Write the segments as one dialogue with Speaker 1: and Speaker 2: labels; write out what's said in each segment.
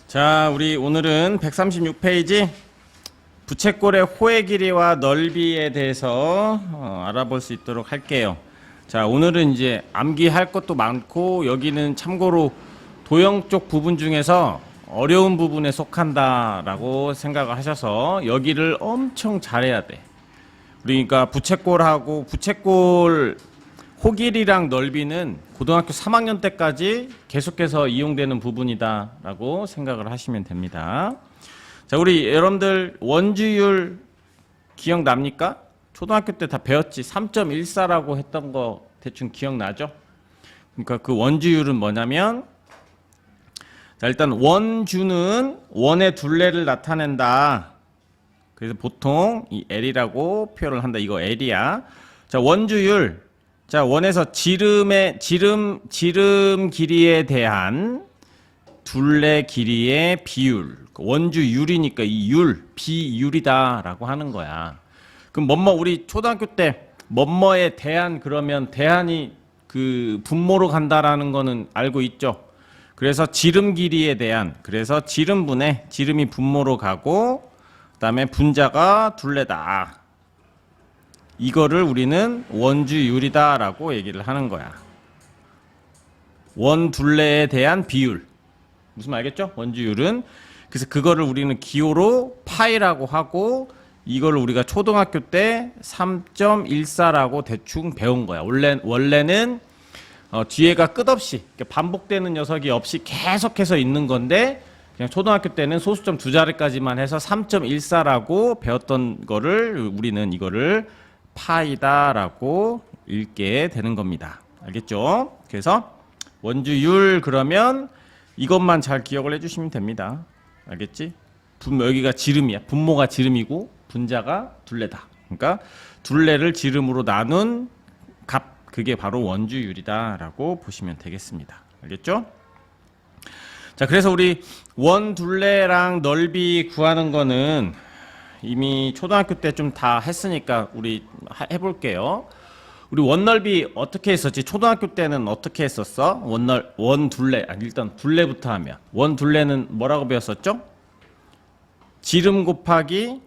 Speaker 1: 자, 우리 오늘은 136페이지 부채꼴의 호의 길이와 넓이에 대해서 알아볼 수 있도록 할게요. 자, 오늘은 이제 암기할 것도 많고 여기는 참고로 도형 쪽 부분 중에서 어려운 부분에 속한다라고 생각을 하셔서 여기를 엄청 잘해야 돼. 그러니까 부채꼴하고 부채꼴 호길이랑 넓이는 고등학교 3학년 때까지 계속해서 이용되는 부분이다라고 생각을 하시면 됩니다. 자, 우리 여러분들 원주율 기억납니까? 초등학교 때 다 배웠지. 3.14라고 했던 거 대충 기억나죠? 그러니까 그 원주율은 뭐냐면, 자, 일단 원주는 원의 둘레를 나타낸다. 그래서 보통 이 L이라고 표현을 한다. 이거 L이야. 자, 원주율. 자, 원에서 지름 길이에 대한 둘레 길이의 비율. 원주율이니까 이 비율이다라고 하는 거야. 그럼 우리 초등학교 때 뭐뭐에 대한 그러면 대한이 그 분모로 간다라는 거는 알고 있죠. 그래서 지름 길이에 대한, 그래서 지름분에 지름이 분모로 가고 그다음에 분자가 둘레다. 이거를 우리는 원주율이다라고 얘기를 하는 거야. 원 둘레에 대한 비율. 무슨 말 알겠죠? 원주율은. 그래서 그거를 우리는 기호로 파이라고 하고 이걸 우리가 초등학교 때 3.14라고 대충 배운 거야. 원래는 뒤에가 끝없이 반복되는 녀석이 없이 계속해서 있는 건데 그냥 초등학교 때는 소수점 두 자리까지만 해서 3.14라고 배웠던 거를 우리는 이거를 파이다라고 읽게 되는 겁니다. 알겠죠? 그래서 원주율 그러면 이것만 잘 기억을 해주시면 됩니다. 알겠지? 여기가 지름이야. 분모가 지름이고 분자가 둘레다. 그러니까 둘레를 지름으로 나눈 값, 그게 바로 원주율이다라고 보시면 되겠습니다. 알겠죠? 자, 그래서 우리 원 둘레랑 넓이 구하는 거는 이미 초등학교 때 좀 다 했으니까 우리 해볼게요. 우리 원넓이 어떻게 했었지? 초등학교 때는 어떻게 했었어? 원둘레. 일단 둘레부터 하면 원둘레는 뭐라고 배웠었죠? 지름 곱하기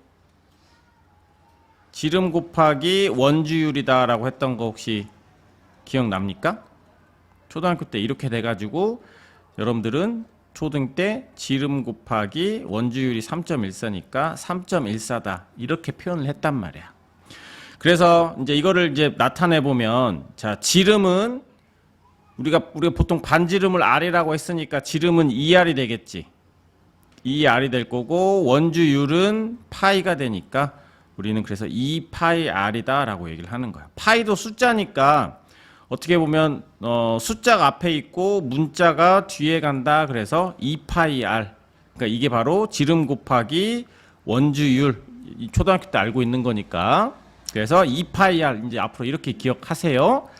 Speaker 1: 원주율이다라고 했던 거 혹시 기억납니까? 초등학교 때 이렇게 돼가지고 여러분들은 초등 때 지름 곱하기 원주율이 3.14니까 3.14다 이렇게 표현을 했단 말이야. 그래서 이제 이거를 이제 나타내 보면, 자, 지름은 우리가 보통 반지름을 R이라고 했으니까 지름은 2R이 되겠지. 2R이 될 거고 원주율은 파이가 되니까 우리는 그래서 2파이R이다라고 얘기를 하는 거야. 파이도 숫자니까 어떻게 보면 숫자가 앞에 있고 문자가 뒤에 간다. 그래서 2파이R. 그러니까 이게 바로 지름 곱하기 원주율. 초등학교 때 알고 있는 거니까. 그래서 2파이R 이제 앞으로 이렇게 기억하세요.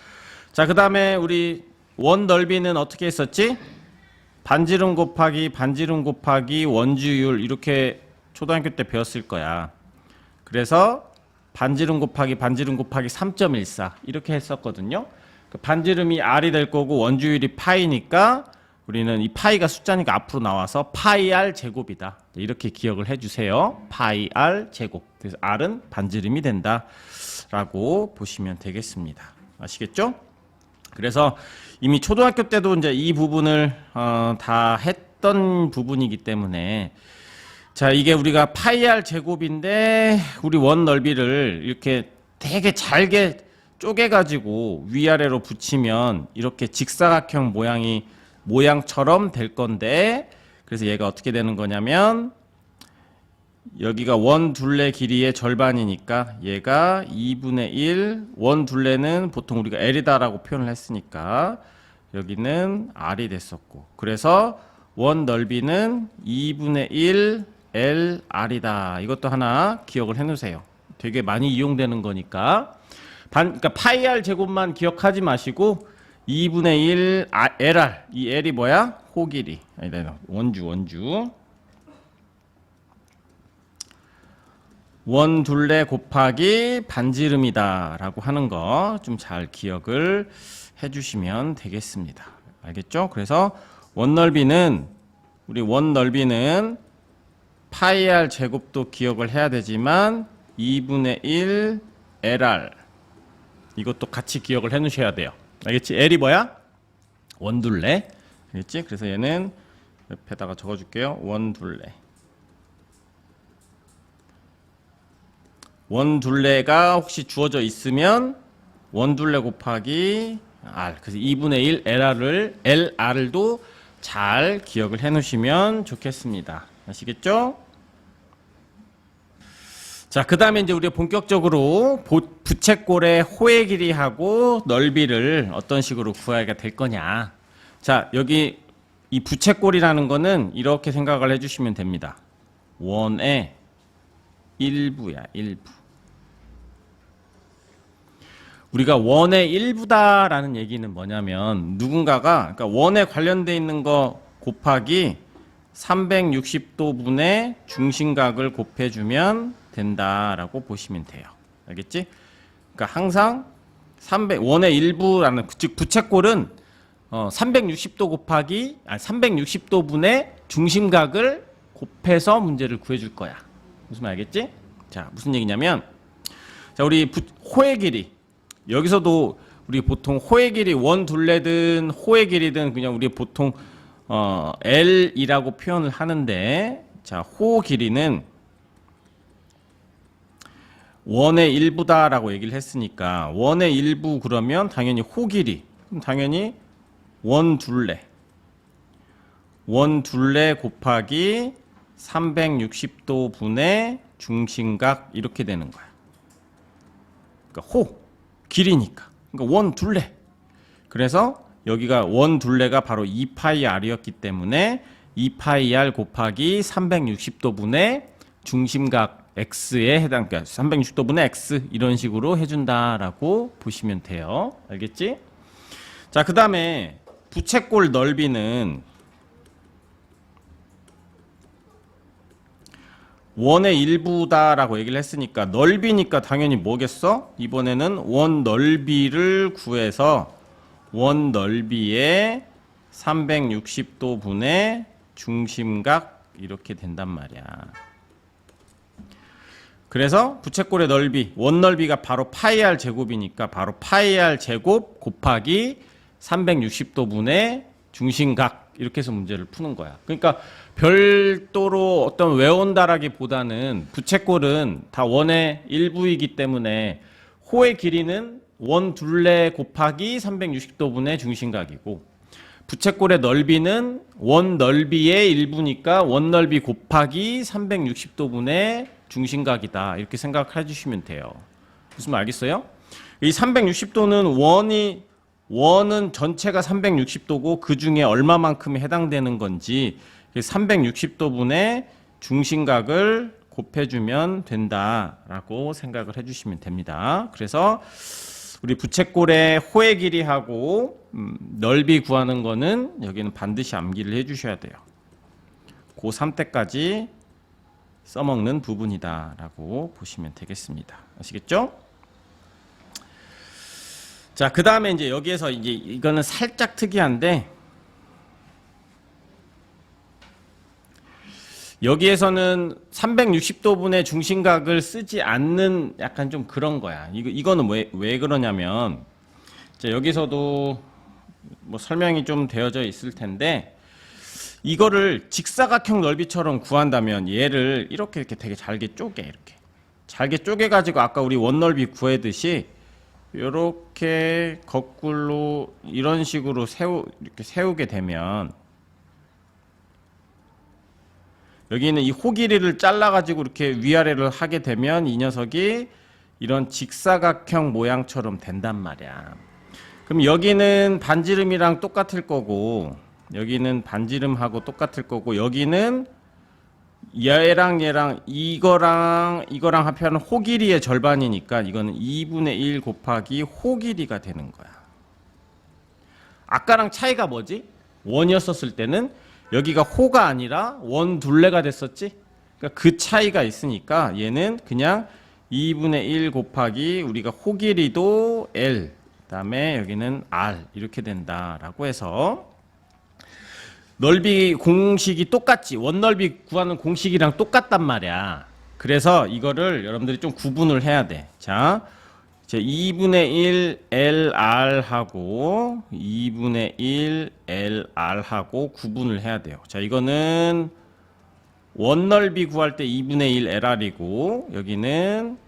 Speaker 1: 자, 그다음에 우리 원 넓이는 어떻게 했었지? 반지름 곱하기 원주율 이렇게 초등학교 때 배웠을 거야. 그래서 반지름 곱하기 3.14 이렇게 했었거든요. 반지름이 R이 될 거고 원주율이 파이니까 우리는 이 파이가 숫자니까 앞으로 나와서 파이R 제곱이다. 이렇게 기억을 해주세요. 파이R 제곱. 그래서 R은 반지름이 된다 라고 보시면 되겠습니다. 아시겠죠? 그래서 이미 초등학교 때도 이제 이 부분을 다 했던 부분이기 때문에, 자, 이게 우리가 파이R 제곱인데 우리 원 넓이를 이렇게 되게 잘게 쪼개가지고 위아래로 붙이면 이렇게 직사각형 모양처럼 될 건데, 그래서 얘가 어떻게 되는 거냐면 여기가 원 둘레 길이의 절반이니까 얘가 2분의 1, 원 둘레는 보통 우리가 L이다라고 표현을 했으니까 여기는 R이 됐었고, 그래서 원 넓이는 2분의 1 LR이다. 이것도 하나 기억을 해 놓으세요. 되게 많이 이용되는 거니까. 그러니까 파이R 제곱만 기억하지 마시고 2분의 1 LR. 이 L이 뭐야? 호길이. 아니다. 원주. 원 둘레 곱하기 반지름이다 라고 하는 거 좀 잘 기억을 해 주시면 되겠습니다. 알겠죠? 그래서 원넓이는 우리 원 넓이는 파이 r 제곱도 기억을 해야 되지만 2분의 1 LR 이것도 같이 기억을 해 놓으셔야 돼요. 알겠지? L이 뭐야? 원둘레. 알겠지? 그래서 얘는 옆에다가 적어 줄게요. 원둘레. 원둘레가 혹시 주어져 있으면 원둘레 곱하기 R. 그래서 2분의 1 LR도 잘 기억을 해 놓으시면 좋겠습니다. 아시겠죠? 자, 그 다음에 이제 우리가 본격적으로 부채꼴의 호의 길이하고 넓이를 어떤 식으로 구하게 될 거냐. 자, 여기 이 부채꼴이라는 거는 이렇게 생각을 해주시면 됩니다. 원의 일부야, 일부. 우리가 원의 일부다라는 얘기는 뭐냐면 누군가가 그러니까 원에 관련돼 있는 거 곱하기 360도분의 중심각을 곱해주면 된다라고 보시면 돼요. 알겠지? 그러니까 항상 원의 일부라는 즉 부채꼴은 360도 곱하기 360도분의 중심각을 곱해서 문제를 구해줄 거야. 무슨 말 알겠지? 자, 무슨 얘기냐면 자, 우리 호의 길이 여기서도 우리 보통 호의 길이 원 둘레든 호의 길이든 그냥 우리 보통 L이라고 표현을 하는데 자, 호 길이는 원의 일부다라고 얘기를 했으니까 원의 일부 그러면 당연히 호 길이 그럼 당연히 원 둘레 곱하기 360도 분의 중심각 이렇게 되는 거야. 그러니까 호 길이니까 그러니까 원 둘레. 그래서 여기가 원 둘레가 바로 2파이 r이었기 때문에 2파이 r 곱하기 360도 분의 중심각 x에 해당, 그러니까 360도 분의 x 이런 식으로 해준다라고 보시면 돼요. 알겠지? 자, 그 다음에 부채꼴 넓이는 원의 일부다라고 얘기를 했으니까 넓이니까 당연히 뭐겠어? 이번에는 원 넓이를 구해서 원 넓이의 360도 분의 중심각 이렇게 된단 말이야. 그래서 부채꼴의 넓이, 원 넓이가 바로 파이 r 제곱이니까 바로 파이 r 제곱 곱하기 360도 분의 중심각 이렇게 해서 문제를 푸는 거야. 그러니까 별도로 어떤 외운다라기보다는 부채꼴은 다 원의 일부이기 때문에 호의 길이는 원 둘레 곱하기 360도 분의 중심각이고 부채꼴의 넓이는 원 넓이의 일부니까 원 넓이 곱하기 360도 분의 중심각이다. 이렇게 생각해 주시면 돼요. 무슨 말 알겠어요? 이 360도는 원은 전체가 360도고 그 중에 얼마만큼이 해당되는 건지 360도 분의 중심각을 곱해주면 된다라고 생각을 해주시면 됩니다. 그래서 우리 부채꼴의 호의 길이하고 넓이 구하는 거는 여기는 반드시 암기를 해주셔야 돼요. 고3 때까지 써먹는 부분이다라고 보시면 되겠습니다. 아시겠죠? 자, 그 다음에 이제 여기에서 이제 이거는 살짝 특이한데 여기에서는 360도 분의 중심각을 쓰지 않는 약간 좀 그런 거야. 이거는 왜 그러냐면 자, 여기서도 뭐 설명이 좀 되어져 있을 텐데 이거를 직사각형 넓이처럼 구한다면 얘를 이렇게 되게 잘게 쪼개 이렇게 잘게 쪼개 가지고 아까 우리 원 넓이 구했듯이 이렇게 거꾸로 이런 식으로 이렇게 세우게 되면 여기는 이 호 길이를 잘라 가지고 이렇게 위아래를 하게 되면 이 녀석이 이런 직사각형 모양처럼 된단 말이야. 그럼 여기는 반지름이랑 똑같을 거고 여기는 반지름하고 똑같을 거고 여기는 얘랑 이거랑 합하면 호 길이의 절반이니까 이거는 2분의 1 곱하기 호 길이가 되는 거야. 아까랑 차이가 뭐지? 원이었었을 때는 여기가 호가 아니라 원 둘레가 됐었지? 그러니까 그 차이가 있으니까 얘는 그냥 2분의 1 곱하기 우리가 호 길이도 L 그다음에 여기는 R 이렇게 된다라고 해서 넓이 공식이 똑같지. 원넓이 구하는 공식이랑 똑같단 말이야. 그래서 이거를 여러분들이 좀 구분을 해야 돼. 자, 이제 2분의 1 LR하고 2분의 1 LR하고 구분을 해야 돼요. 자, 이거는 원넓이 구할 때 2분의 1 LR이고 여기는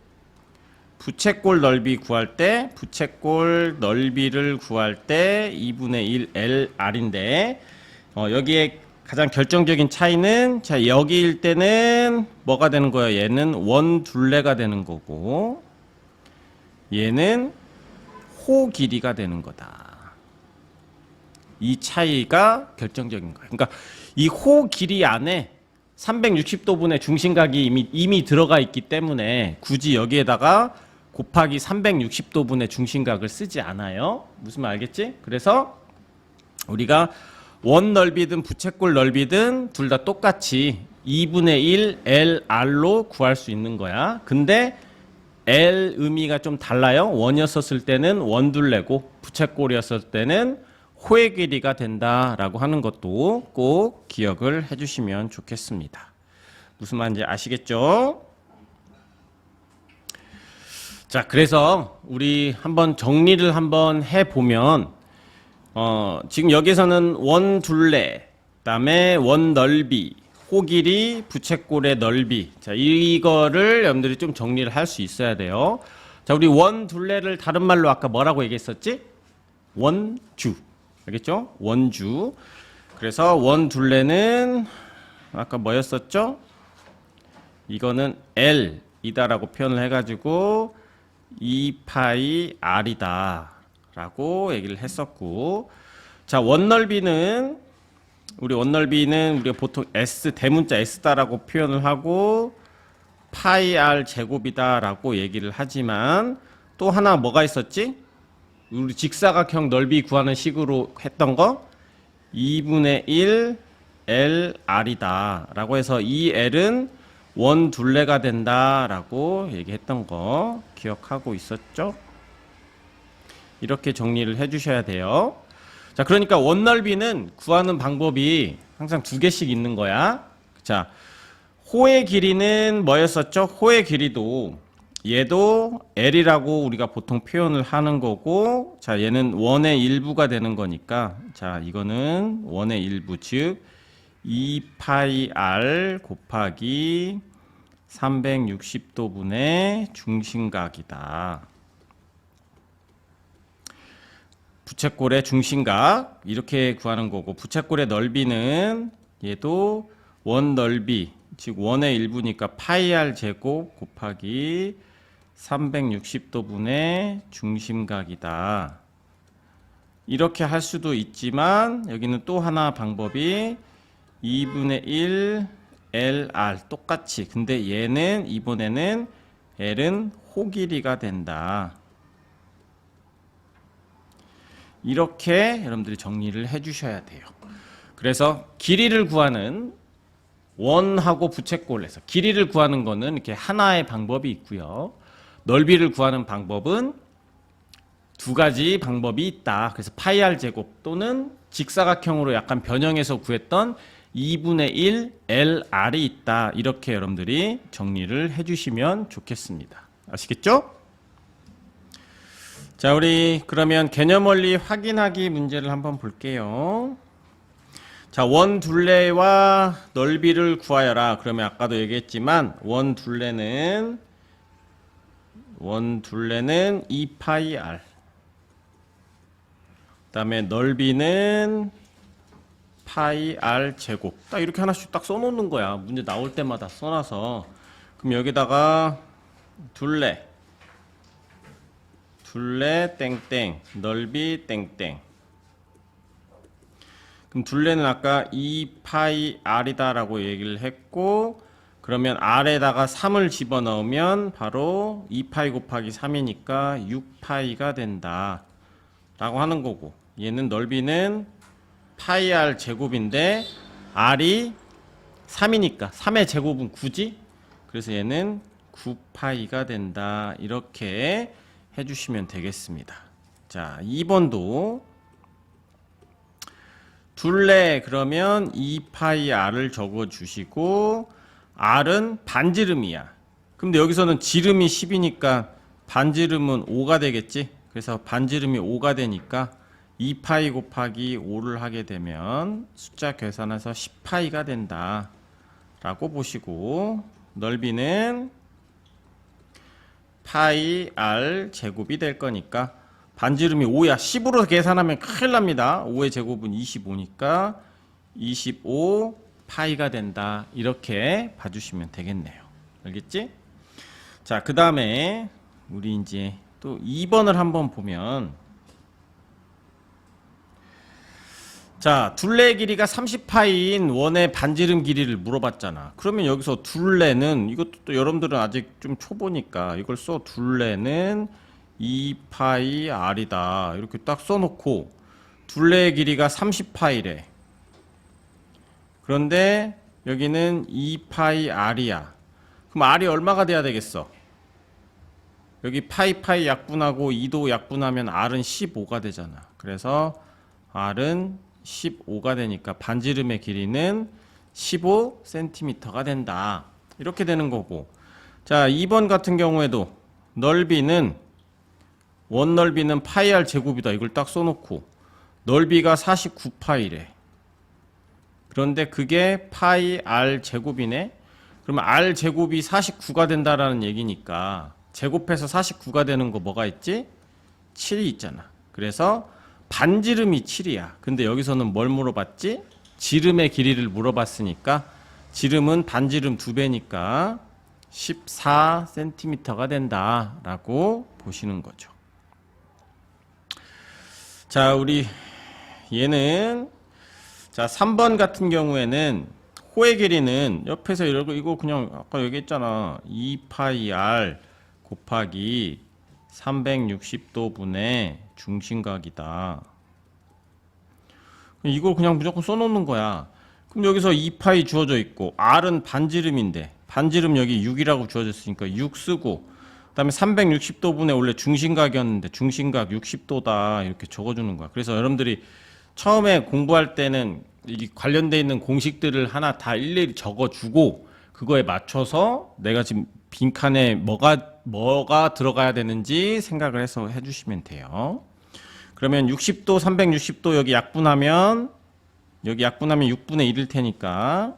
Speaker 1: 부채꼴 넓이 구할 때 부채꼴 넓이를 구할 때 2분의 1 LR인데 여기에 가장 결정적인 차이는 자 여기일 때는 뭐가 되는 거예요? 얘는 원둘레가 되는 거고 얘는 호 길이가 되는 거다. 이 차이가 결정적인 거예요. 그러니까 이 호 길이 안에 360도분의 중심각이 이미 들어가 있기 때문에 굳이 여기에다가 곱하기 360도분의 중심각을 쓰지 않아요. 무슨 말 알겠지? 그래서 우리가 원 넓이든 부채꼴 넓이든 둘 다 똑같이 2분의 1 LR로 구할 수 있는 거야. 근데 L 의미가 좀 달라요. 원이었을 때는 원둘레고 부채꼴이었을 때는 호의 길이가 된다라고 하는 것도 꼭 기억을 해주시면 좋겠습니다. 무슨 말인지 아시겠죠? 자, 그래서 우리 한번 정리를 한번 해보면 지금 여기서는 원둘레, 그다음에 원넓이, 호길이, 부채꼴의 넓이. 자, 이거를 여러분들이 좀 정리를 할 수 있어야 돼요. 자, 우리 원둘레를 다른 말로 아까 뭐라고 얘기했었지? 원주. 알겠죠? 원주. 그래서 원둘레는 아까 뭐였었죠? 이거는 L이다라고 표현을 해가지고 2파이 R이다 라고 얘기를 했었고, 자 원넓이는 우리가 보통 S 대문자 S다라고 표현을 하고 파이 R 제곱이다 라고 얘기를 하지만 또 하나 뭐가 있었지? 우리 직사각형 넓이 구하는 식으로 했던 거 2분의 1 LR이다 라고 해서 이 L은 원둘레가 된다 라고 얘기했던 거 기억하고 있었죠? 이렇게 정리를 해 주셔야 돼요. 자, 그러니까 원넓이는 구하는 방법이 항상 두 개씩 있는 거야. 자, 호의 길이는 뭐였었죠? 호의 길이도 얘도 L이라고 우리가 보통 표현을 하는 거고, 자, 얘는 원의 일부가 되는 거니까, 자, 이거는 원의 일부, 즉 2파이 R 곱하기 360도분의 중심각이다. 부채꼴의 중심각 이렇게 구하는 거고, 부채꼴의 넓이는 얘도 원 넓이, 즉 원의 일부니까 파이 R 제곱 곱하기 360도분의 중심각이다. 이렇게 할 수도 있지만 여기는 또 하나 방법이 2분의 1 LR 똑같이, 근데 얘는 이번에는 L은 호길이가 된다. 이렇게 여러분들이 정리를 해 주셔야 돼요. 그래서 길이를 구하는 원하고 부채꼴에서 길이를 구하는 거는 이렇게 하나의 방법이 있고요. 넓이를 구하는 방법은 두 가지 방법이 있다. 그래서 파이 R 제곱 또는 직사각형으로 약간 변형해서 구했던 2분의 1 LR이 있다. 이렇게 여러분들이 정리를 해 주시면 좋겠습니다. 아시겠죠? 자, 우리 그러면 개념 원리 확인하기 문제를 한번 볼게요. 자, 원둘레와 넓이를 구하여라. 그러면 아까도 얘기했지만 원둘레는 2파이 R, 그다음에 넓이는 파이 R 제곱. 딱 이렇게 하나씩 딱 써놓는 거야. 문제 나올 때마다 써놔서. 그럼 여기다가 둘레 땡땡, 넓이 땡땡. 그럼 둘레는 아까 2파이 R이다 라고 얘기를 했고, 그러면 R에다가 3을 집어넣으면 바로 2파이 곱하기 3이니까 6파이가 된다 라고 하는 거고, 얘는 넓이는 파이 R 제곱인데 R이 3이니까 3의 제곱은 9지? 그래서 얘는 9파이가 된다. 이렇게 해주시면 되겠습니다. 자, 2번도 둘레 그러면 2파이 r을 적어 주시고 r은 반지름이야. 근데 여기서는 지름이 10이니까 반지름은 5가 되겠지. 그래서 반지름이 5가 되니까 2파이 곱하기 5를 하게 되면 숫자 계산해서 10파이가 된다 라고 보시고, 넓이는 파이 r 제곱이 될 거니까 반지름이 5야. 10으로 계산하면 큰일 납니다. 5의 제곱은 25니까 25 파이가 된다. 이렇게 봐주시면 되겠네요. 알겠지? 자, 그 다음에 우리 이제 또 2번을 한번 보면, 자, 둘레의 길이가 30파이인 원의 반지름 길이를 물어봤잖아. 그러면 여기서 둘레는, 이것도 또 여러분들은 아직 좀 초보니까 이걸 써. 둘레는 2파이 r이다. 이렇게 딱 써놓고, 둘레의 길이가 30파이래. 그런데 여기는 2파이 r이야. 그럼 r이 얼마가 돼야 되겠어? 여기 파이 약분하고 2도 약분하면 r은 15가 되잖아. 그래서 r은 15가 되니까 반지름의 길이는 15cm가 된다. 이렇게 되는 거고. 자, 2번 같은 경우에도 넓이는, 원 넓이는 파이 r 제곱이다. 이걸 딱 써놓고 넓이가 49파이래. 그런데 그게 파이 r 제곱이네. 그러면 r 제곱이 49가 된다라는 얘기니까 제곱해서 49가 되는 거 뭐가 있지? 7이 있잖아. 그래서 반지름이 7이야. 근데 여기서는 뭘 물어봤지? 지름의 길이를 물어봤으니까 지름은 반지름 2배니까 14cm가 된다라고 보시는 거죠. 자, 우리 얘는, 자, 3번 같은 경우에는 호의 길이는 옆에서 이거 그냥 아까 얘기했잖아. 2파이 r 곱하기 360도 분의 중심각이다. 이걸 그냥 무조건 써놓는 거야. 그럼 여기서 2파이 주어져 있고 r은 반지름인데 반지름 여기 6이라고 주어졌으니까 6 쓰고, 그 다음에 360도 분의 원래 중심각이었는데 중심각 60도다 이렇게 적어주는 거야. 그래서 여러분들이 처음에 공부할 때는 이 관련돼 있는 공식들을 하나 다 일일이 적어주고 그거에 맞춰서 내가 지금 빈칸에 뭐가 들어가야 되는지 생각을 해서 해주시면 돼요. 그러면 60도, 360도 여기 약분하면 6분의 1일 테니까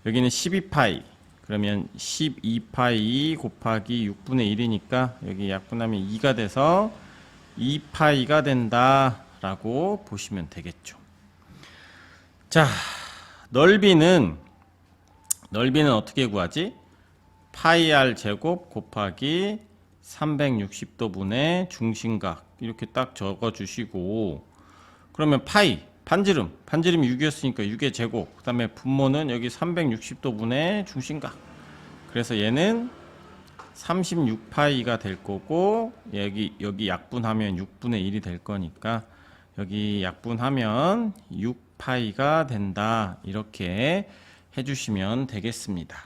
Speaker 1: 여기는 12파이. 그러면 12파이 곱하기 6분의 1이니까 여기 약분하면 2가 돼서 2파이가 된다라고 보시면 되겠죠. 자, 넓이는 어떻게 구하지? 파이 r 제곱 곱하기 360도 분의 중심각 이렇게 딱 적어 주시고, 그러면 파이 반지름이 6이었으니까 6의 제곱, 그 다음에 분모는 여기 360도 분의 중심각. 그래서 얘는 36파이가 될 거고, 여기 약분하면 6분의 1이 될 거니까 여기 약분하면 6파이가 된다. 이렇게 해주시면 되겠습니다.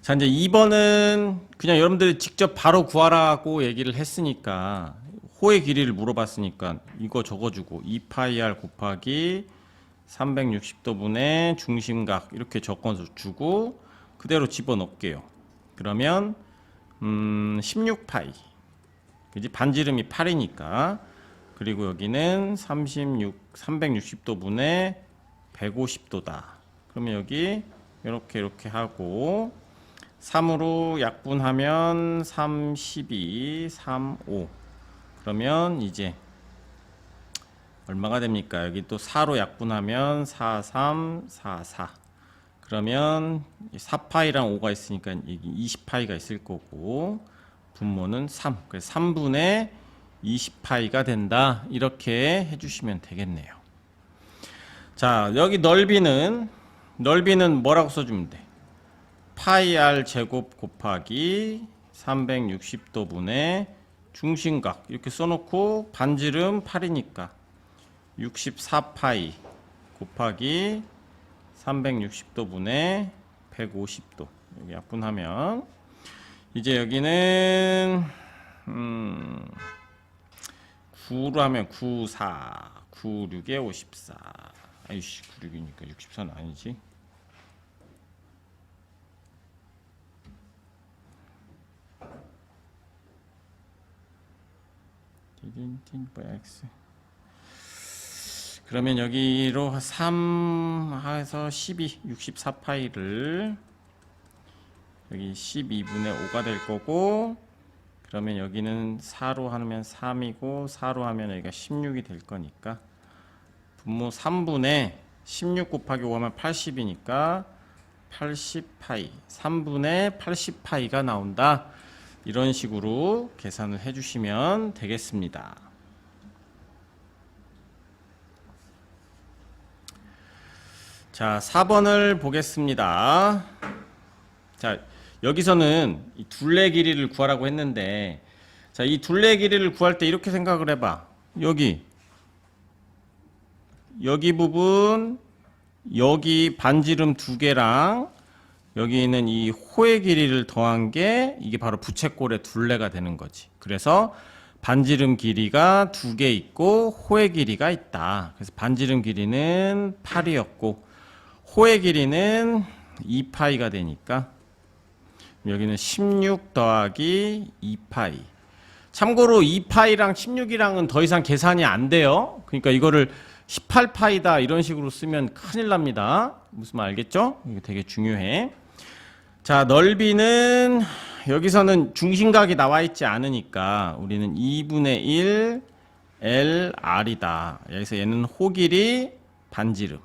Speaker 1: 자, 이제 2번은 그냥 여러분들이 직접 바로 구하라고 얘기를 했으니까, 호의 길이를 물어봤으니까 이거 적어주고 2파이 r 곱하기 360도 분의 중심각 이렇게 적어주고 그대로 집어넣을게요. 그러면 16파이, 그지? 반지름이 8이니까. 그리고 여기는 360도 분의 150도다. 그러면 여기 이렇게 하고 3으로 약분하면 3, 12, 3, 5. 그러면 이제 얼마가 됩니까? 여기 또 4로 약분하면 4, 3, 4, 4. 그러면 4파이랑 5가 있으니까 여기 20파이가 있을 거고, 분모는 3. 그래서 3분의 20파이가 된다. 이렇게 해주시면 되겠네요. 자, 여기 넓이는 뭐라고 써주면 돼? 파이 r 제곱 곱하기 360도 분의 중심각 이렇게 써놓고 반지름 8이니까 64파이 곱하기 360도 분의 150도 여기 약분하면 이제 여기는 9로 하면 9, 4, 9, 6에 54 아이씨 96이니까 64는 아니지. x. 그러면 여기로 3에서 12, 64파이를 여기 12분의 5가 될 거고, 그러면 여기는 4로 하면 3이고 4로 하면 여기가 16이 될 거니까 분모 3분의 16 곱하기 5 하면 80이니까 80파이, 3분의 80파이가 나온다. 이런 식으로 계산을 해주시면 되겠습니다. 자, 4번을 보겠습니다. 자, 여기서는 이 둘레 길이를 구하라고 했는데, 자, 이 둘레 길이를 구할 때 이렇게 생각을 해봐. 여기 부분, 여기 반지름 2개랑 여기 있는 이 호의 길이를 더한 게 이게 바로 부채꼴의 둘레가 되는 거지. 그래서 반지름 길이가 2개 있고 호의 길이가 있다. 그래서 반지름 길이는 8이었고 호의 길이는 2파이가 되니까 여기는 16 더하기 2파이. 참고로 2파이랑 16이랑은 더 이상 계산이 안 돼요. 그러니까 이거를 18파이다 이런 식으로 쓰면 큰일 납니다. 무슨 말 알겠죠? 이게 되게 중요해. 자, 넓이는 여기서는 중심각이 나와 있지 않으니까 우리는 2분의 1 LR이다. 여기서 얘는 호 길이 반지름.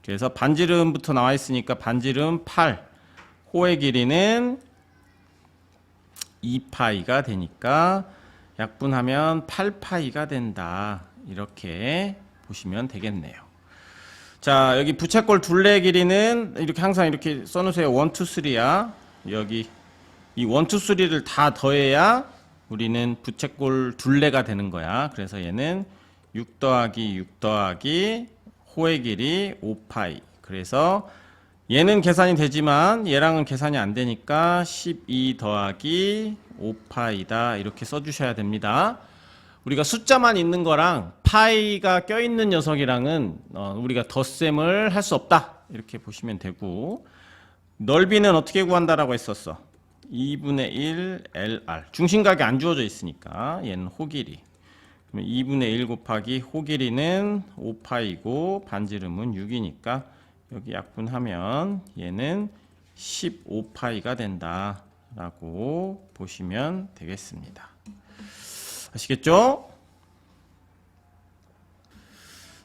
Speaker 1: 그래서 반지름부터 나와 있으니까 반지름 8, 호의 길이는 2파이가 되니까 약분하면 8파이가 된다. 이렇게 보시면 되겠네요. 자, 여기 부채꼴 둘레 길이는 이렇게 항상 이렇게 써놓으세요. 1, 2, 3야. 여기 이 1, 2, 3를 다 더해야 우리는 부채꼴 둘레가 되는 거야. 그래서 얘는 6 더하기 6 더하기 호의 길이 5파이. 그래서 얘는 계산이 되지만 얘랑은 계산이 안 되니까 12 더하기 5파이다. 이렇게 써주셔야 됩니다. 우리가 숫자만 있는 거랑 파이가 껴있는 녀석이랑은 우리가 덧셈을 할 수 없다. 이렇게 보시면 되고, 넓이는 어떻게 구한다라고 했었어? 2분의 1 LR. 중심각이 안 주어져 있으니까 얘는 호길이. 그러면 2분의 1 곱하기 호길이는 5파이고 반지름은 6이니까 여기 약분하면 얘는 15파이가 된다라고 보시면 되겠습니다. 아시겠죠?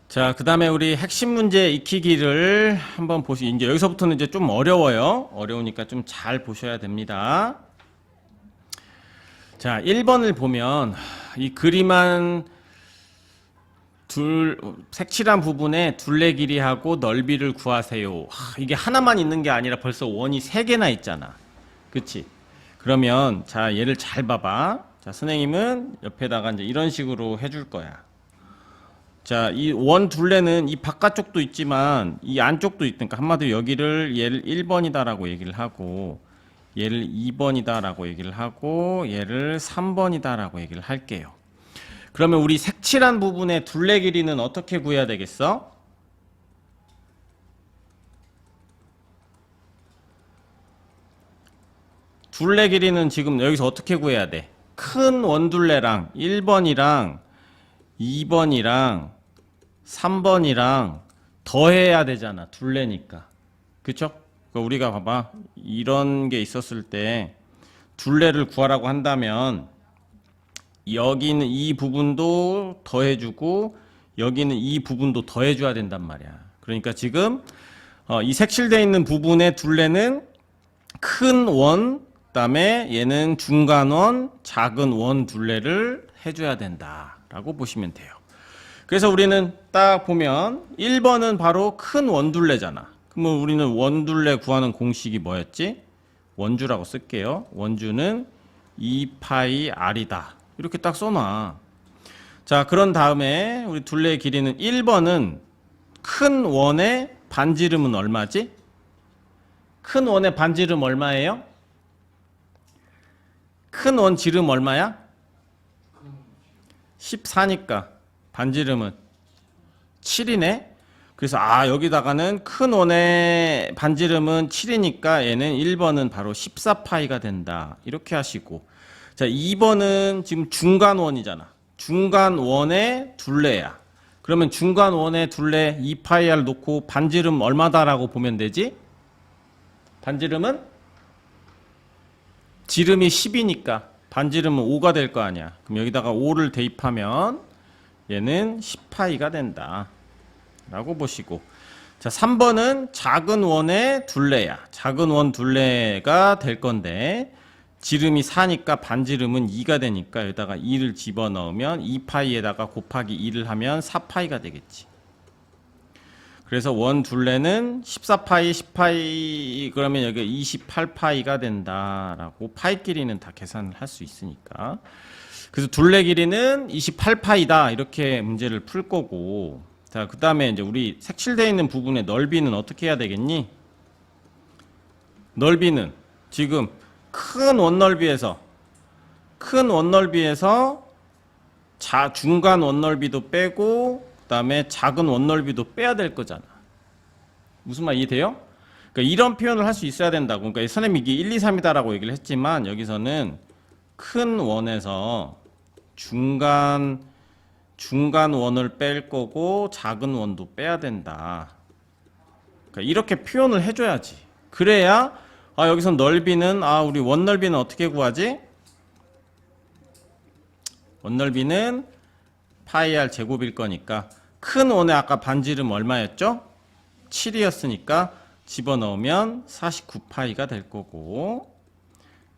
Speaker 1: 자, 그 다음에 우리 핵심 문제 익히기를 한번 보시. 이제 여기서부터는 이제 좀 어려워요. 어려우니까 좀 잘 보셔야 됩니다. 자, 1번을 보면 이 그림한 색칠한 부분에 둘레 길이하고 넓이를 구하세요. 이게 하나만 있는 게 아니라 벌써 원이 3개나 있잖아. 그치? 그러면 자, 얘를 잘 봐봐. 자, 선생님은 옆에다가 이제 이런 식으로 해줄 거야. 자, 이 원 둘레는 이 바깥쪽도 있지만 이 안쪽도 있으니까 한마디로 여기를 얘를 1번이다라고 얘기를 하고 얘를 2번이다라고 얘기를 하고 얘를 3번이다라고 얘기를 할게요. 그러면 우리 색칠한 부분의 둘레 길이는 어떻게 구해야 되겠어? 둘레 길이는 지금 여기서 어떻게 구해야 돼? 큰 원둘레랑 1번이랑 2번이랑 3번이랑 더해야 되잖아. 둘레니까. 그쵸? 그러니까 우리가 봐봐. 이런 게 있었을 때 둘레를 구하라고 한다면 여기는 이 부분도 더해주고 여기는 이 부분도 더해줘야 된단 말이야. 그러니까 지금 이 색칠되어 있는 부분의 둘레는 큰 원, 그다음에 얘는 중간 원, 작은 원 둘레를 해줘야 된다라고 보시면 돼요. 그래서 우리는 딱 보면 1번은 바로 큰 원둘레잖아. 그러면 우리는 원둘레 구하는 공식이 뭐였지? 원주라고 쓸게요. 원주는 2파이 R이다. 이렇게 딱 써놔. 자, 그런 다음에 우리 둘레의 길이는 1번은 큰 원의 반지름은 얼마지? 큰 원의 반지름 얼마예요? 큰 원 지름 얼마야? 14니까 반지름은 7이네. 그래서 여기다가는 큰 원의 반지름은 7이니까 얘는 1번은 바로 14파이가 된다. 이렇게 하시고, 자 2번은 지금 중간원이잖아. 중간원의 둘레야. 그러면 중간원의 둘레 2파이를 놓고 반지름 얼마다라고 보면 되지? 반지름은 지름이 10이니까 반지름은 5가 될 거 아니야. 그럼 여기다가 5를 대입하면 얘는 10파이가 된다 라고 보시고, 자 3번은 작은 원의 둘레야. 작은 원 둘레가 될 건데 지름이 4니까 반지름은 2가 되니까 여기다가 2를 집어넣으면 2파이에다가 곱하기 2를 하면 4파이가 되겠지. 그래서 원 둘레는 14파이 10파이 그러면 여기 28파이가 된다라고 파이 길이는 다 계산을 할 수 있으니까, 그래서 둘레 길이는 28파이다 이렇게 문제를 풀 거고, 자 그 다음에 이제 우리 색칠되어 있는 부분의 넓이는 어떻게 해야 되겠니? 넓이는 지금 큰 원넓이에서 중간 원넓이도 빼고 그 다음에 작은 원넓이도 빼야 될 거잖아. 무슨 말 이해돼요? 그러니까 이런 표현을 할 수 있어야 된다고. 그러니까 선생님이 이게 1, 2, 3이다라고 얘기를 했지만 여기서는 큰 원에서 중간 원을 뺄 거고 작은 원도 빼야 된다. 그러니까 이렇게 표현을 해줘야지. 그래야 여기서 넓이는 우리 원 넓이는 어떻게 구하지? 원 넓이는 파이 r 제곱일 거니까 큰 원의 아까 반지름 얼마였죠? 7이었으니까 집어넣으면 49파이가 될 거고,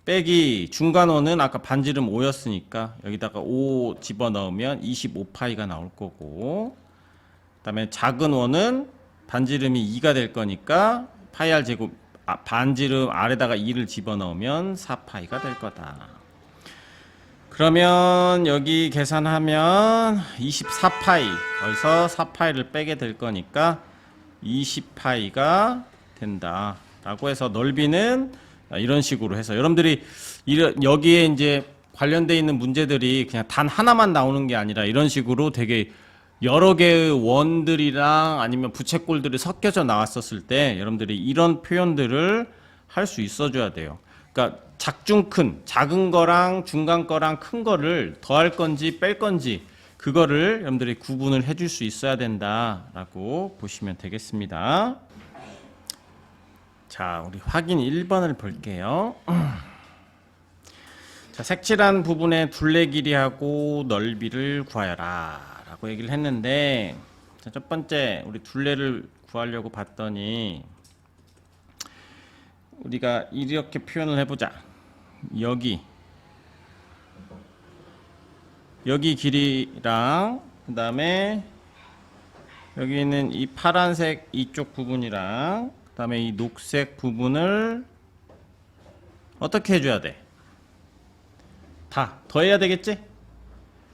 Speaker 1: 빼기 중간 원은 아까 반지름 5였으니까 여기다가 5 집어넣으면 25파이가 나올 거고, 그 다음에 작은 원은 반지름이 2가 될 거니까 파이 r 제곱 반지름 아래다가 2를 집어넣으면 4파이가 될 거다. 그러면 여기 계산하면 24파이, 여기서 4파이를 빼게 될 거니까 20파이가 된다 라고 해서 넓이는 이런 식으로 해서 여러분들이 여기에 이제 관련되어 있는 문제들이 그냥 단 하나만 나오는 게 아니라 이런 식으로 되게 여러 개의 원들이랑 아니면 부채꼴들이 섞여져 나왔었을 때 여러분들이 이런 표현들을 할 수 있어줘야 돼요. 그러니까 작중 큰, 작은 거랑 중간 거랑 큰 거를 더할 건지 뺄 건지 그거를 여러분들이 구분을 해줄 수 있어야 된다라고 보시면 되겠습니다. 자, 우리 확인 1번을 볼게요. 자, 색칠한 부분의 둘레 길이하고 넓이를 구하여라 라고 얘기를 했는데, 자, 첫 번째 우리 둘레를 구하려고 봤더니 우리가 이렇게 표현을 해보자. 여기 길이랑 그 다음에 여기 있는 이 파란색 이쪽 부분이랑 그 다음에 이 녹색 부분을 어떻게 해줘야 돼? 다 더해야 되겠지?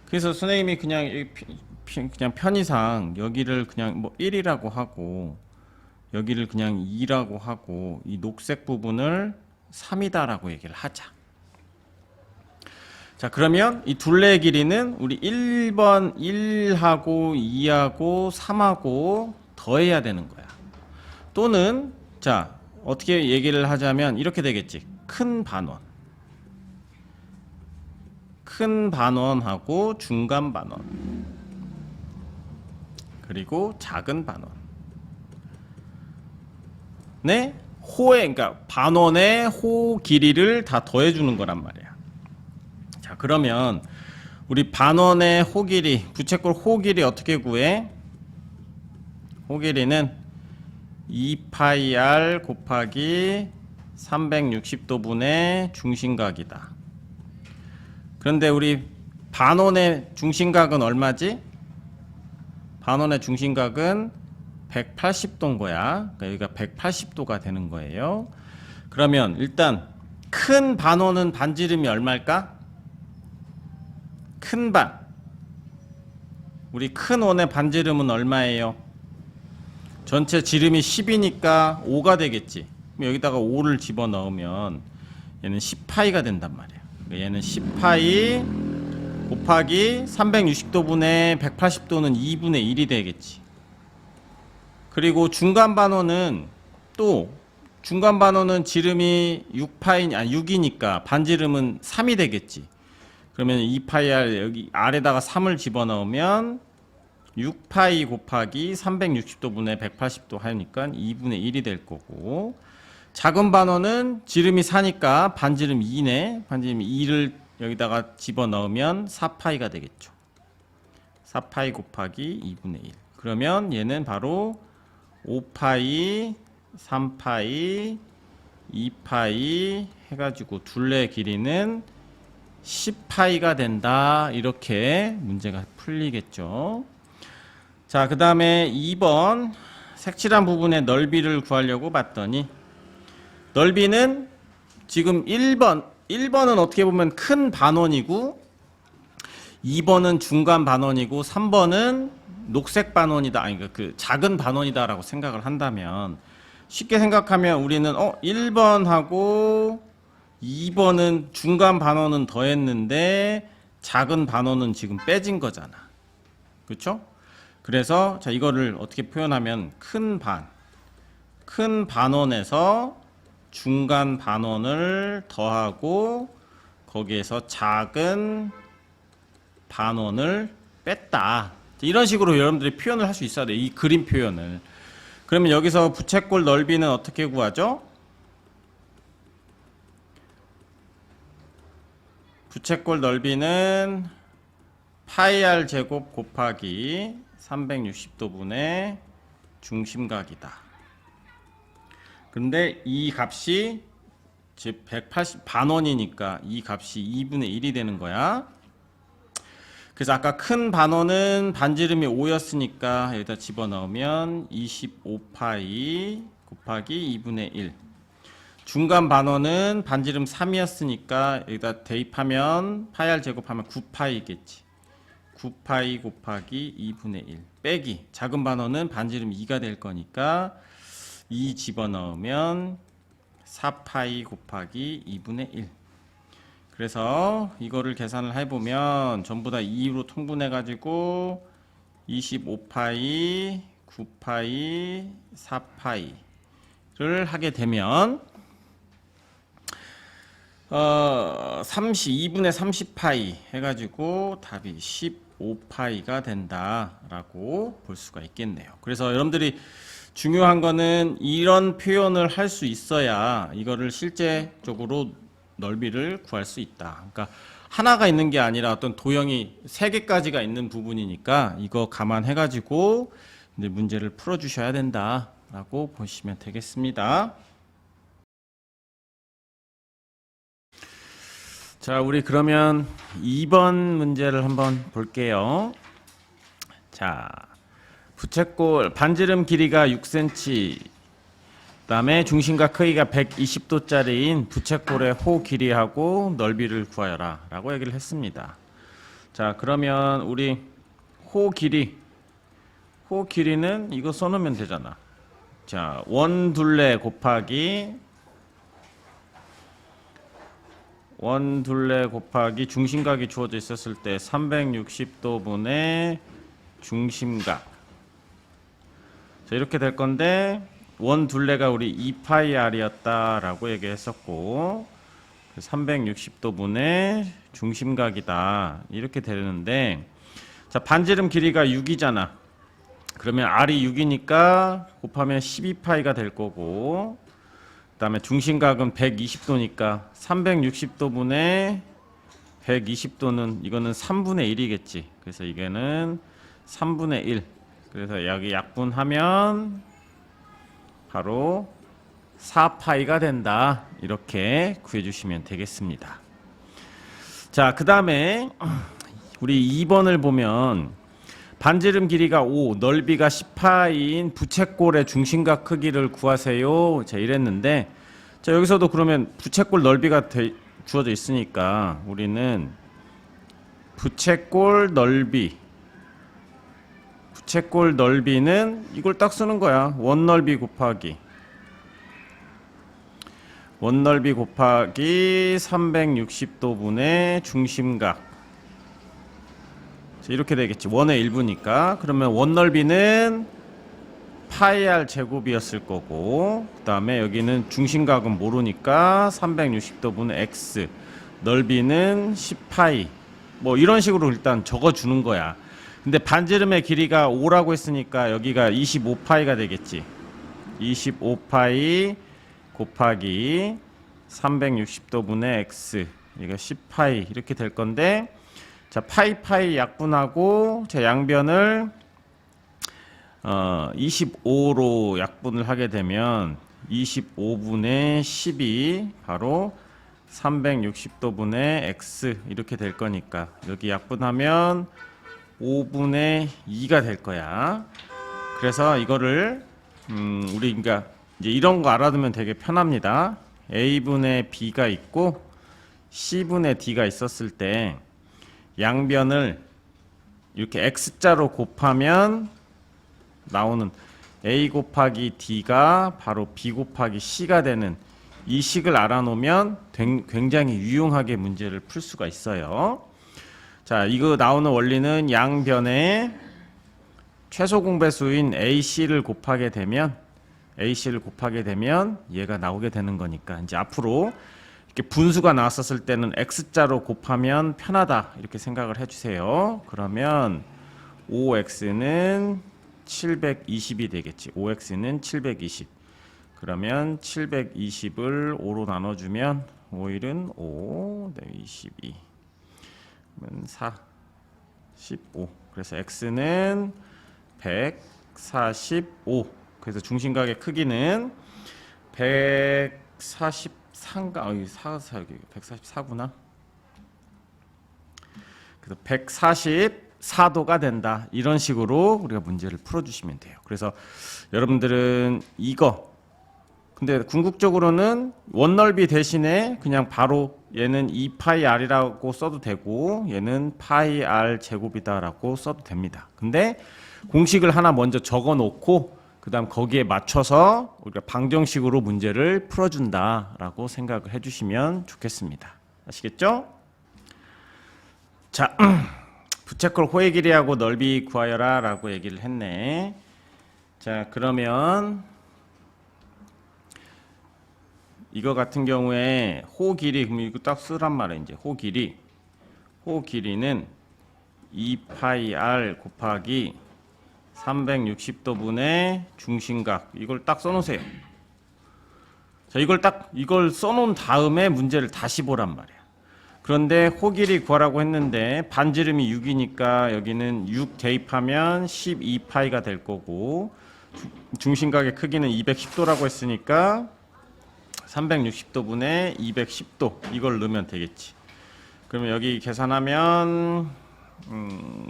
Speaker 1: 그래서 선생님이 그냥 편의상 여기를 그냥 뭐 1이라고 하고 여기를 그냥 2라고 하고 이 녹색 부분을 3이다라고 얘기를 하자. 자, 그러면 이 둘레의 길이는 우리 1번 1하고 2하고 3하고 더해야 되는 거야. 또는 자, 어떻게 얘기를 하자면 이렇게 되겠지. 큰 반원하고 중간 반원 그리고 작은 반원 네? 그러니까 반원의 호 길이를 다 더해 주는 거란 말이야. 자, 그러면 우리 반원의 호 길이, 부채꼴 호 길이 어떻게 구해? 호 길이는 2파이 r 곱하기 360도분의 중심각이다. 그런데 우리 반원의 중심각은 얼마지? 반원의 중심각은 180도인 거야. 그러니까 여기가 180도가 되는 거예요. 그러면 일단 큰 반원은 반지름이 얼마일까? 큰 반. 우리 큰 원의 반지름은 얼마예요? 전체 지름이 10이니까 5가 되겠지. 여기다가 5를 집어넣으면 얘는 10파이가 된단 말이야. 얘는 10파이 곱하기 360도분의 180도는 2분의 1이 되겠지. 그리고 중간 반원은 또 중간 반원은 지름이 6이니까 반지름은 3이 되겠지. 그러면 2파이r 여기 아래다가 3을 집어넣으면 6파이 곱하기 360도분의 180도 하니까 2분의 1이 될 거고, 작은 반원은 지름이 4니까 반지름 2네. 반지름 2를 여기다가 집어넣으면 4파이가 되겠죠. 4파이 곱하기 2분의 1. 그러면 얘는 바로 5파이, 3파이, 2파이 해가지고 둘레 길이는 10파이가 된다. 이렇게 문제가 풀리겠죠. 자, 그 다음에 2번 색칠한 부분의 넓이를 구하려고 봤더니, 넓이는 지금 1번은 어떻게 보면 큰 반원이고 2번은 중간 반원이고 3번은 녹색 반원이다, 아니 그 작은 반원이다라고 생각을 한다면, 쉽게 생각하면 우리는 1번하고 2번은 중간 반원은 더했는데 작은 반원은 지금 빼진 거잖아. 그렇죠? 그래서 자, 이거를 어떻게 표현하면 큰 반원에서 중간 반원을 더하고 거기에서 작은 반원을 뺐다. 이런 식으로 여러분들이 표현을 할 수 있어야 돼요. 이 그림 표현을. 그러면 여기서 부채꼴 넓이는 어떻게 구하죠? 부채꼴 넓이는 파이 r 제곱 곱하기 360도분의 중심각이다. 근데 이 값이 즉 180 반원이니까 이 값이 2분의 1이 되는 거야. 그래서 아까 큰 반원은 반지름이 5였으니까 여기다 집어넣으면 25파이 곱하기 2분의 1. 중간 반원은 반지름 3이었으니까 여기다 대입하면 파이 r 제곱하면 9파이겠지. 9파이 곱하기 2분의 1 빼기 작은 반원은 반지름 2가 될 거니까 2 집어넣으면 4파이 곱하기 2분의 1. 그래서 이거를 계산을 해보면 전부 다 2로 통분해 가지고 25파이, 9파이, 4파이를 하게 되면 2분의 30파이 해가지고 답이 15파이가 된다라고 볼 수가 있겠네요. 그래서 여러분들이 중요한 거는 이런 표현을 할 수 있어야 이거를 실제적으로 넓이를 구할 수 있다. 그러니까 하나가 있는 게 아니라 어떤 도형이 3개까지가 있는 부분이니까 이거 감안해가지고 이제 문제를 풀어주셔야 된다라고 보시면 되겠습니다. 자, 우리 그러면 2번 문제를 한번 볼게요. 자, 부채꼴 반지름 길이가 6cm, 그 다음에 중심각 크기가 120도짜리인 부채꼴의 호 길이하고 넓이를 구하여라 라고 얘기를 했습니다. 자, 그러면 우리 호 길이는 이거 써놓으면 되잖아. 자, 원둘레 곱하기 중심각이 주어져 있었을 때 360도분의 중심각. 자, 이렇게 될 건데 원 둘레가 우리 2파이 r이었다라고 얘기했었고 360도분의 중심각이다 이렇게 되는데, 자, 반지름 길이가 6이잖아. 그러면 r이 6이니까 곱하면 12파이가 될 거고, 그 다음에 중심각은 120도니까 360도분의 120도는 이거는 3분의 1이겠지. 그래서 이게는 3분의 1. 그래서 여기 약분하면 바로 4파이가 된다. 이렇게 구해주시면 되겠습니다. 자, 그 다음에 우리 2번을 보면 반지름 길이가 5, 넓이가 10파이인 부채꼴의 중심각 크기를 구하세요. 자, 이랬는데, 자, 여기서도 그러면 부채꼴 넓이가 주어져 있으니까 우리는 부채꼴 넓이는 이걸 딱 쓰는 거야. 원넓이 곱하기 360도분의 중심각. 이렇게 되겠지. 원의 일부니까. 그러면 원넓이는 파이 r 제곱이었을 거고, 그 다음에 여기는 중심각은 모르니까 360도분의 x, 넓이는 10파이, 뭐 이런 식으로 일단 적어주는 거야. 근데 반지름의 길이가 5라고 했으니까 여기가 25파이가 되겠지. 25파이 곱하기 360도분의 x, 이거 10파이 이렇게 될 건데, 자, 파이 약분하고 자, 양변을 25로 약분을 하게 되면 25분의 10이 바로 360도분의 x 이렇게 될 거니까 여기 약분하면 5분의 2가 될 거야. 그래서 이거를 우리 그러니까 이제 이런 거 알아두면 되게 편합니다. a분의 b가 있고 c분의 d가 있었을 때 양변을 이렇게 x자로 곱하면 나오는 a 곱하기 d가 바로 b 곱하기 c가 되는 이 식을 알아놓으면 굉장히 유용하게 문제를 풀 수가 있어요. 자, 이거 나오는 원리는 양변에 최소 공배수인 ac를 곱하게 되면 얘가 나오게 되는 거니까 이제 앞으로 이렇게 분수가 나왔었을 때는 x자로 곱하면 편하다 이렇게 생각을 해주세요. 그러면 5x는 720이 되겠지. 5x는 720. 그러면 720을 5로 나눠주면 5일은 5, 22. 그러면 4, 15. 그래서 x는 145. 그래서 중심각의 크기는 143가, 144구나. 그래서 144도가 된다. 이런 식으로 우리가 문제를 풀어주시면 돼요. 그래서 여러분들은 이거, 근데 궁극적으로는 원넓이 대신에 그냥 바로 얘는 2파이 r이라고 써도 되고 얘는 파이 r 제곱이다라고 써도 됩니다. 근데 공식을 하나 먼저 적어 놓고 그 다음 거기에 맞춰서 우리가 방정식으로 문제를 풀어준다라고 생각을 해주시면 좋겠습니다. 아시겠죠? 자, 부채꼴 호의 길이하고 넓이 구하여라 라고 얘기를 했네. 자, 그러면 이거 같은 경우에 호 길이, 그럼 이거 딱 쓰란 말이야. 이제 호 길이는 2파이 r 곱하기 360도분의 중심각, 이걸 딱 써놓으세요. 자, 이걸 써놓은 다음에 문제를 다시 보란 말이야. 그런데 호 길이 구하라고 했는데 반지름이 6이니까 여기는 6 대입하면 12파이가 될 거고 중심각의 크기는 210도라고 했으니까 360도분의 210도 이걸 넣으면 되겠지. 그러면 여기 계산하면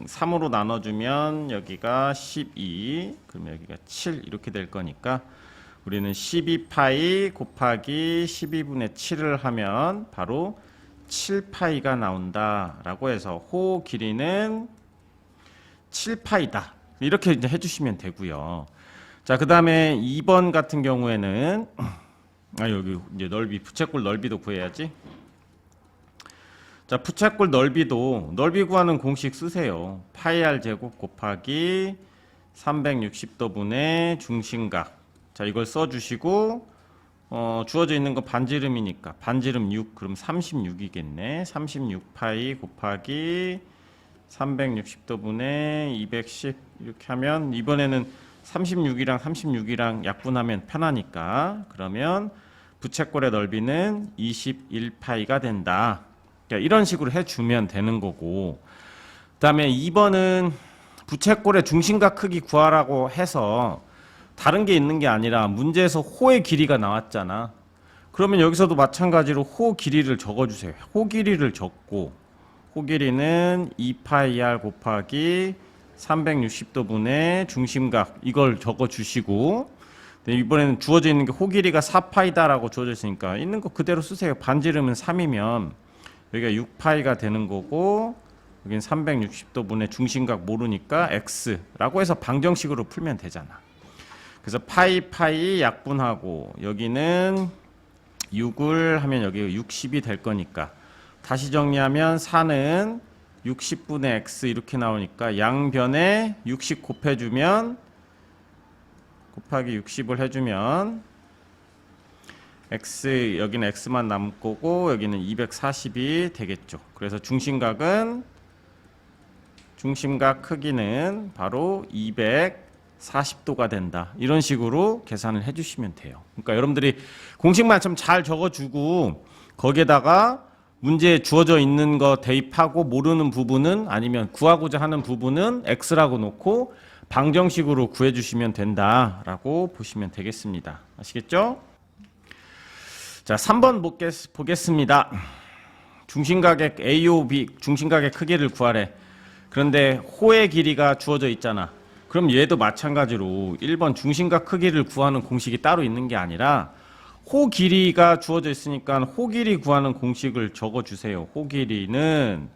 Speaker 1: 3으로 나눠주면 여기가 12, 그러면 여기가 7 이렇게 될 거니까 우리는 12파이 곱하기 12분의 7을 하면 바로 7파이가 나온다라고 해서 호 길이는 7파이다. 이렇게 이제 해주시면 되고요. 자, 그 다음에 2번 같은 경우에는 여기 이제 넓이, 부채꼴 넓이도 구해야지. 자, 부채꼴 넓이도 넓이 구하는 공식 쓰세요. 파이 r 제곱 곱하기 360도분의 중심각. 자, 이걸 써주시고 주어져 있는 거 반지름이니까 반지름 6, 그럼 36이겠네. 36파이 곱하기 360도분의 210 이렇게 하면 이번에는 36이랑 약분하면 편하니까 그러면 부채꼴의 넓이는 21파이가 된다. 이런 식으로 해주면 되는 거고, 그 다음에 2번은 부채꼴의 중심각 크기 구하라고 해서 다른 게 있는 게 아니라 문제에서 호의 길이가 나왔잖아. 그러면 여기서도 마찬가지로 호 길이를 적어주세요. 호 길이를 적고 호 길이는 2파이 r 곱하기 360도분의 중심각 이걸 적어주시고, 이번에는 주어져 있는 게 호 길이가 4파이다라고 주어져 있으니까 있는 거 그대로 쓰세요. 반지름은 3이면 여기가 6파이가 되는 거고 여기는 360도분의 중심각 모르니까 x라고 해서 방정식으로 풀면 되잖아. 그래서 파이 약분하고 여기는 6을 하면 여기가 60이 될 거니까 다시 정리하면 4는 60분의 x 이렇게 나오니까 양변에 60 곱해주면 곱하기 60을 해주면 x, 여기는 x만 남을 거고 여기는 240이 되겠죠. 그래서 중심각 크기는 바로 240도가 된다. 이런 식으로 계산을 해주시면 돼요. 그러니까 여러분들이 공식만 좀 잘 적어주고 거기에다가 문제에 주어져 있는 거 대입하고 모르는 부분은 아니면 구하고자 하는 부분은 x라고 놓고 방정식으로 구해주시면 된다라고 보시면 되겠습니다. 아시겠죠? 자, 3번 보겠습니다. 중심각의 AOB, 중심각의 크기를 구하래. 그런데 호의 길이가 주어져 있잖아. 그럼 얘도 마찬가지로 1번 중심각 크기를 구하는 공식이 따로 있는 게 아니라 호 길이가 주어져 있으니까 호 길이 구하는 공식을 적어주세요. 호 길이는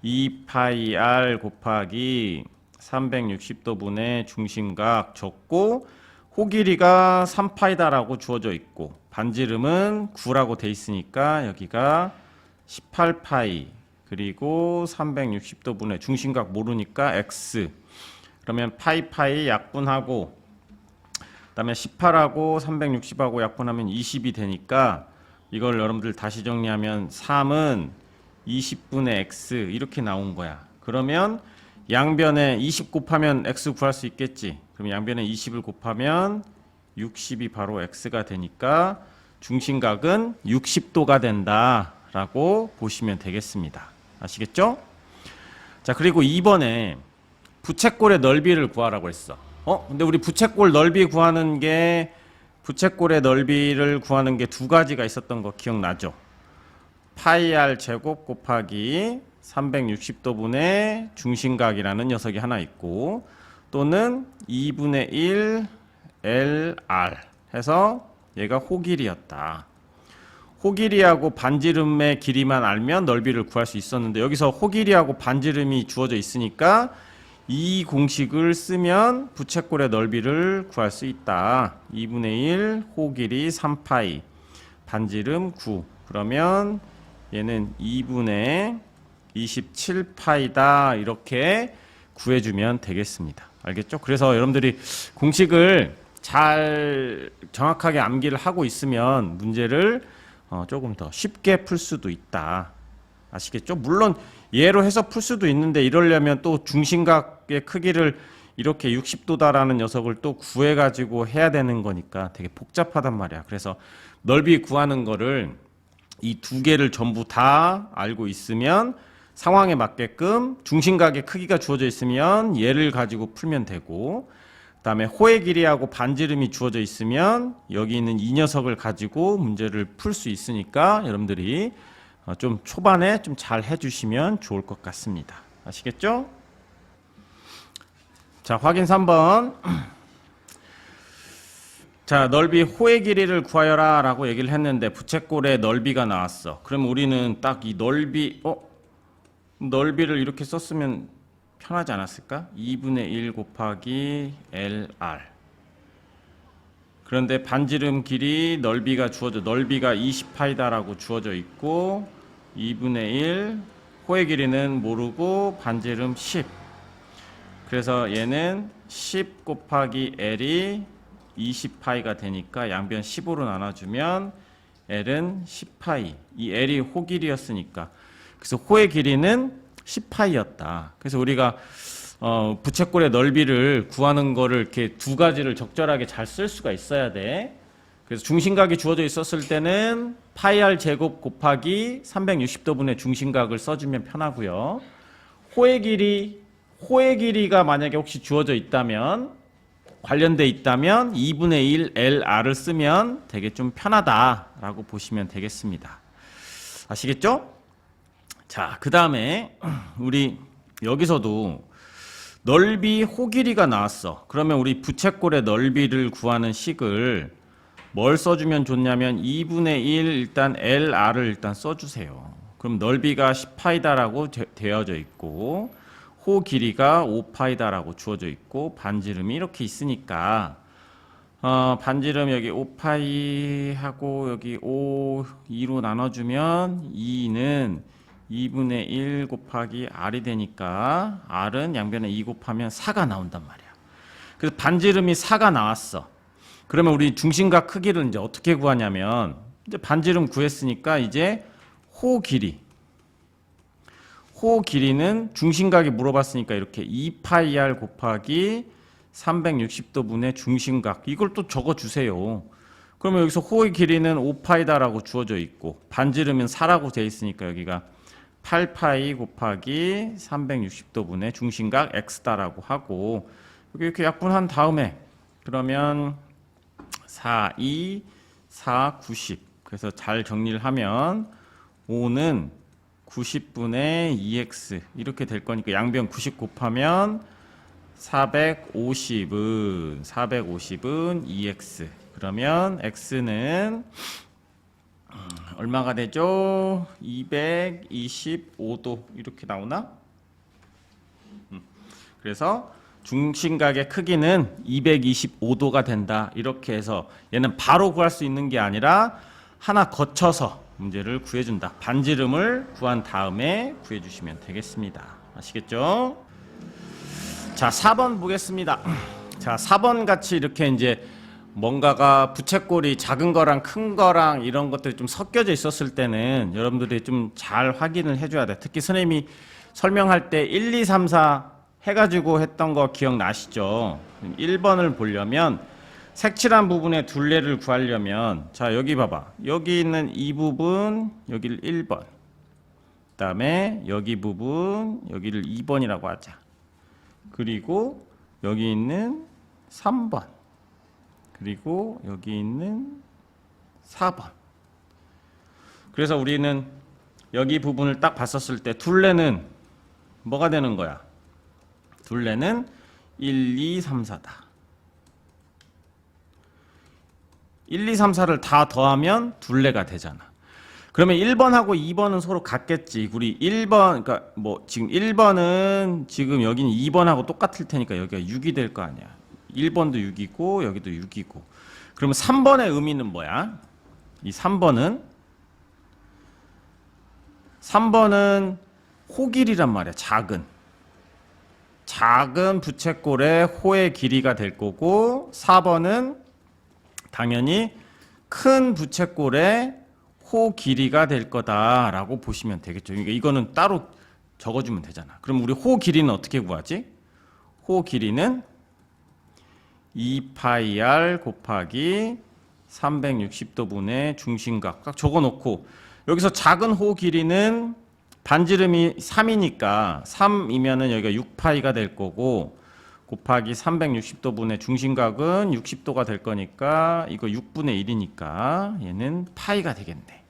Speaker 1: 2πr 곱하기 360도분의 중심각 적고 호 길이가 3파이다라고 주어져 있고 반지름은 9라고 돼 있으니까 여기가 18파이 그리고 360도분의 중심각 모르니까 x 그러면 파이 약분하고 그다음에 18하고 360하고 약분하면 20이 되니까 이걸 여러분들 다시 정리하면 3은 20분의 x 이렇게 나온 거야. 그러면 양변에 20 곱하면 x 구할 수 있겠지. 그럼 양변에 20을 곱하면 60이 바로 x가 되니까 중심각은 60도가 된다라고 보시면 되겠습니다. 아시겠죠? 자, 그리고 2번에 부채꼴의 넓이를 구하라고 했어. 근데 우리 부채꼴 넓이 구하는 게 부채꼴의 넓이를 구하는 게 두 가지가 있었던 거 기억나죠? 파이 r 제곱 곱하기 360도분의 중심각이라는 녀석이 하나 있고 또는 2분의 1 LR 해서 얘가 호길이었다. 호길이하고 반지름의 길이만 알면 넓이를 구할 수 있었는데 여기서 호길이하고 반지름이 주어져 있으니까 이 공식을 쓰면 부채꼴의 넓이를 구할 수 있다. 2분의 1 호길이 3파이 반지름 9 그러면 얘는 2분의 27파이다 이렇게 구해주면 되겠습니다. 알겠죠? 그래서 여러분들이 공식을 잘 정확하게 암기를 하고 있으면 문제를 조금 더 쉽게 풀 수도 있다. 아시겠죠? 물론 예로 해서 풀 수도 있는데 이러려면 또 중심각의 크기를 이렇게 60도다라는 녀석을 또 구해가지고 해야 되는 거니까 되게 복잡하단 말이야. 그래서 넓이 구하는 거를 이 두 개를 전부 다 알고 있으면 상황에 맞게끔 중심각의 크기가 주어져 있으면 얘를 가지고 풀면 되고 그다음에 호의 길이하고 반지름이 주어져 있으면 여기 있는 이 녀석을 가지고 문제를 풀 수 있으니까 여러분들이 좀 초반에 좀 잘 해주시면 좋을 것 같습니다. 아시겠죠? 자, 확인 3번. 자, 넓이 호의 길이를 구하여라 라고 얘기를 했는데 부채꼴의 넓이가 나왔어. 그럼 우리는 딱 이 넓이를 이렇게 썼으면 편하지 않았을까? 2분의 1 곱하기 LR. 그런데 반지름 길이 넓이가 20파이다라고 주어져 있고 2분의 1 호의 길이는 모르고 반지름 10. 그래서 얘는 10 곱하기 L이 20파이가 되니까 양변 15로 나눠주면 L은 10파이. 이 L이 호 길이였으니까. 그래서 호의 길이는 10파이였다. 그래서 우리가 부채꼴의 넓이를 구하는 거를 이렇게 두 가지를 적절하게 잘 쓸 수가 있어야 돼. 그래서 중심각이 주어져 있었을 때는 파이 r 제곱 곱하기 360도분의 중심각을 써주면 편하고요. 호의 길이가 만약에 혹시 주어져 있다면 관련돼 있다면 2분의 1 LR을 쓰면 되게 좀 편하다라고 보시면 되겠습니다. 아시겠죠? 자, 그 다음에 우리 여기서도 넓이 호 길이가 나왔어. 그러면 우리 부채꼴의 넓이를 구하는 식을 뭘 써주면 좋냐면 2분의 1 일단 LR을 일단 써주세요. 그럼 넓이가 10파이다라고 되어져 있고 호 길이가 5파이다라고 주어져 있고 반지름이 이렇게 있으니까 반지름 여기 5파이하고 여기 2로 나눠주면 2는 2분의 1 곱하기 R이 되니까 R은 양변에 2 곱하면 4가 나온단 말이야. 그래서 반지름이 4가 나왔어. 그러면 우리 중심각 크기를 이제 어떻게 구하냐면, 이제 반지름 구했으니까 이제 호 길이는 중심각이 물어봤으니까 이렇게 2파이r 곱하기 360도 분의 중심각, 이걸 또 적어주세요. 그러면 여기서 호의 길이는 5파이다라고 주어져 있고 반지름은 4라고 되어 있으니까 여기가 8파이 곱하기 360도 분의 중심각 x다라고 하고, 여기 이렇게 약분한 다음에 그러면 4, 2, 4, 90. 그래서 잘 정리를 하면 5는 90분의 2x 이렇게 될 거니까 양변 90 곱하면 450은 2x. 그러면 x는 얼마가 되죠? 225도 이렇게 나오나? 그래서 중심각의 크기는 225도가 된다. 이렇게 해서 얘는 바로 구할 수 있는 게 아니라 하나 거쳐서 문제를 구해준다. 반지름을 구한 다음에 구해주시면 되겠습니다. 아시겠죠? 자, 4번 보겠습니다. 자, 4번 같이 이렇게 이제 뭔가가 부채꼴이 작은 거랑 큰 거랑 이런 것들이 좀 섞여져 있었을 때는 여러분들이 좀 잘 확인을 해줘야 돼. 특히 선생님이 설명할 때 1, 2, 3, 4 해가지고 했던 거 기억나시죠? 1번을 보려면 색칠한 부분의 둘레를 구하려면, 자, 여기 봐봐. 여기 있는 이 부분, 여기를 1번. 그 다음에 여기 부분, 여기를 2번이라고 하자. 그리고 여기 있는 3번. 그리고 여기 있는 4번. 그래서 우리는 여기 부분을 딱 봤었을 때 둘레는 뭐가 되는 거야? 둘레는 1, 2, 3, 4다. 1, 2, 3, 4를 다 더하면 둘레가 되잖아. 그러면 1번하고 2번은 서로 같겠지. 우리 1번, 그러니까 뭐 지금 1번은 지금 여기는 2번하고 똑같을 테니까 여기가 6이 될 거 아니야. 1번도 6이고 여기도 6이고. 그러면 3번의 의미는 뭐야? 이 3번은 호길이란 말이야. 작은 부채꼴의 호의 길이가 될 거고, 4번은 당연히 큰 부채꼴의 호 길이가 될 거다라고 보시면 되겠죠. 그러니까 이거는 따로 적어주면 되잖아. 그럼 우리 호 길이는 어떻게 구하지? 호 길이는 2파이r 곱하기 360도 분의 중심각 딱 적어놓고, 여기서 작은 호 길이는 반지름이 3이니까 3이면은 여기가 6파이가 될 거고, 곱하기 360도 분의 중심각은 60도가 될 거니까 이거 6분의 1이니까 얘는 파이가 되겠네.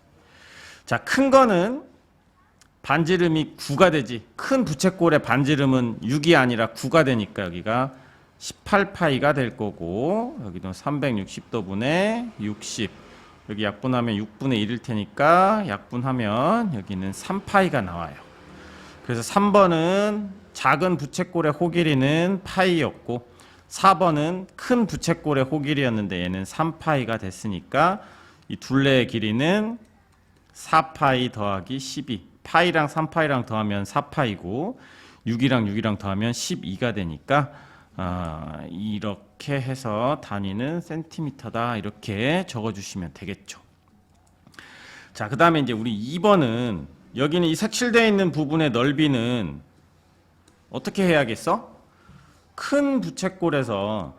Speaker 1: 자, 큰 거는 반지름이 9가 되지. 큰 부채꼴의 반지름은 6이 아니라 9가 되니까 여기가 18파이가 될 거고, 여기도 360도 분의 60. 여기 약분하면 6분의 1일 테니까 약분하면 여기는 3파이가 나와요. 그래서 3번은 작은 부채꼴의 호 길이는 파이였고, 4번은 큰 부채꼴의 호 길이였는데 얘는 3파이가 됐으니까 이 둘레의 길이는 4파이 더하기 12. 파이랑 3파이랑 더하면 4파이고 6이랑 더하면 12가 되니까 이렇게 해서 단위는 센티미터다 이렇게 적어주시면 되겠죠. 자, 그 다음에 이제 우리 2번은 여기는 이 색칠되어 있는 부분의 넓이는 어떻게 해야겠어? 큰 부채꼴에서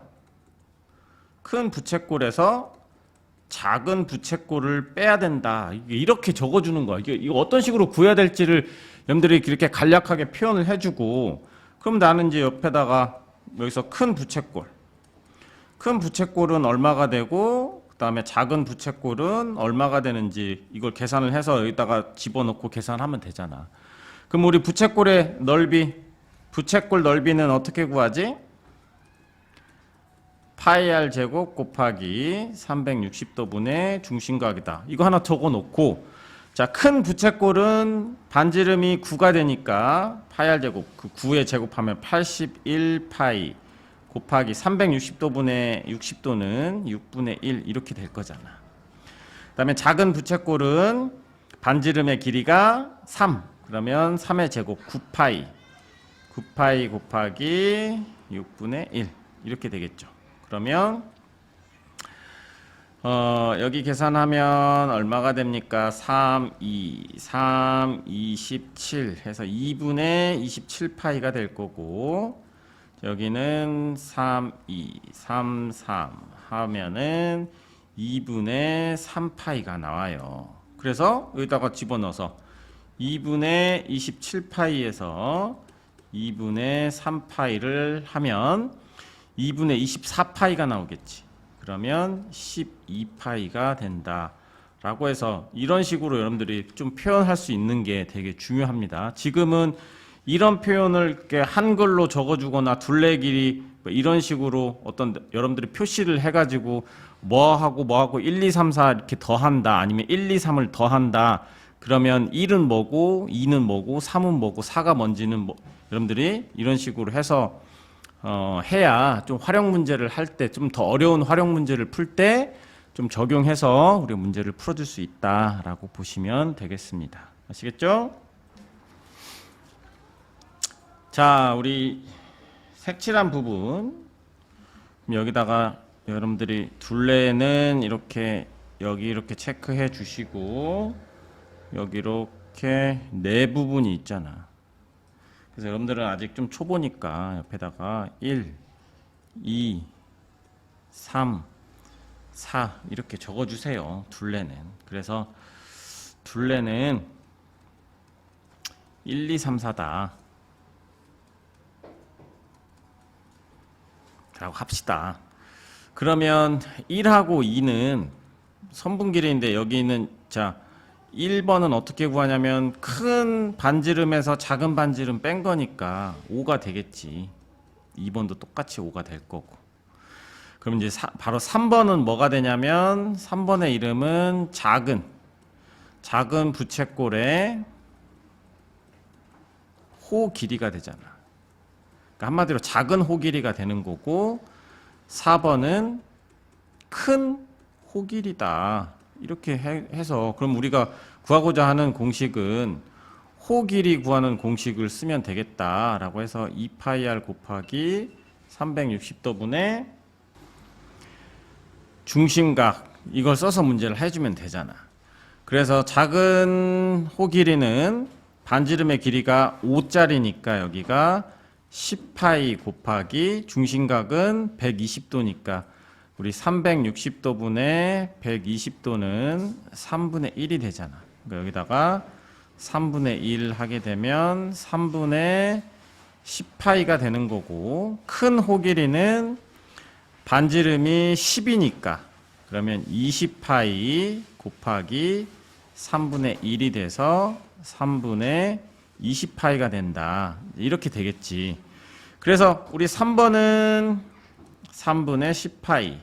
Speaker 1: 작은 부채꼴을 빼야 된다. 이렇게 적어주는 거야. 이거 어떤 식으로 구해야 될지를 여러분들이 이렇게 간략하게 표현을 해주고, 그럼 나는 이제 옆에다가 여기서 큰 부채꼴은 얼마가 되고, 그 다음에 작은 부채꼴은 얼마가 되는지 이걸 계산을 해서 여기다가 집어넣고 계산하면 되잖아. 그럼 우리 부채꼴의 넓이, 부채꼴 넓이는 어떻게 구하지? 파이r 제곱 곱하기 360도 분의 중심각이다. 이거 하나 적어놓고, 자, 큰 부채꼴은 반지름이 9가 되니까 파이r 제곱, 그 9에 제곱하면 81파이 곱하기 360도 분의 60도는 6분의 1 이렇게 될 거잖아. 그 다음에 작은 부채꼴은 반지름의 길이가 3, 그러면 3의 제곱 9파이 곱하기 6분의 1 이렇게 되겠죠. 그러면 여기 계산하면 얼마가 됩니까? 27 해서 2분의 27파이가 될 거고, 여기는 33 하면은 2분의 3파이가 나와요. 그래서 여기다가 집어넣어서 2분의 27파이에서 2분의 3파이를 하면 2분의 24파이가 나오겠지. 그러면 12파이가 된다 라고 해서 이런 식으로 여러분들이 좀 표현할 수 있는 게 되게 중요합니다. 지금은 이런 표현을 이렇게 한글로 적어주거나 둘레 길이 이런 식으로 어떤 여러분들이 표시를 해가지고 뭐하고 1, 2, 3, 4 이렇게 더한다, 아니면 1, 2, 3을 더한다, 그러면 1은 뭐고 2는 뭐고 3은 뭐고 4가 뭔지는 뭐 여러분들이 이런 식으로 해서 해야 좀 활용 문제를 할 때, 좀 더 어려운 활용 문제를 풀 때 좀 적용해서 우리 문제를 풀어줄 수 있다라고 보시면 되겠습니다. 아시겠죠? 자, 우리 색칠한 부분, 여기다가 여러분들이 둘레는 이렇게 여기 이렇게 체크해 주시고, 여기 이렇게 네 부분이 있잖아. 그래서 여러분들은 아직 좀 초보니까 옆에다가 1, 2, 3, 4 이렇게 적어주세요. 둘레는. 그래서 둘레는 1, 2, 3, 4다 라고 합시다. 그러면 1하고 2는 선분 길이인데, 여기는 자 1번은 어떻게 구하냐면 큰 반지름에서 작은 반지름 뺀 거니까 5가 되겠지. 2번도 똑같이 5가 될 거고. 그럼 이제 바로 3번은 뭐가 되냐면, 3번의 이름은 작은 부채꼴의 호 길이가 되잖아. 그러니까 한마디로 작은 호 길이가 되는 거고, 4번은 큰 호 길이다 이렇게 해서, 그럼 우리가 구하고자 하는 공식은 호 길이 구하는 공식을 쓰면 되겠다라고 해서 2파이r 곱하기 360도분의 중심각, 이걸 써서 문제를 해주면 되잖아. 그래서 작은 호 길이는 반지름의 길이가 5짜리니까 여기가 10파이 곱하기 중심각은 120도니까 우리 360도분의 120도는 3분의 1이 되잖아. 그러니까 여기다가 3분의 1 하게 되면 3분의 10파이가 되는 거고, 큰 호 길이는 반지름이 10이니까 그러면 20파이 곱하기 3분의 1이 돼서 3분의 20파이가 된다. 이렇게 되겠지. 그래서 우리 3번은 3분의 10파이,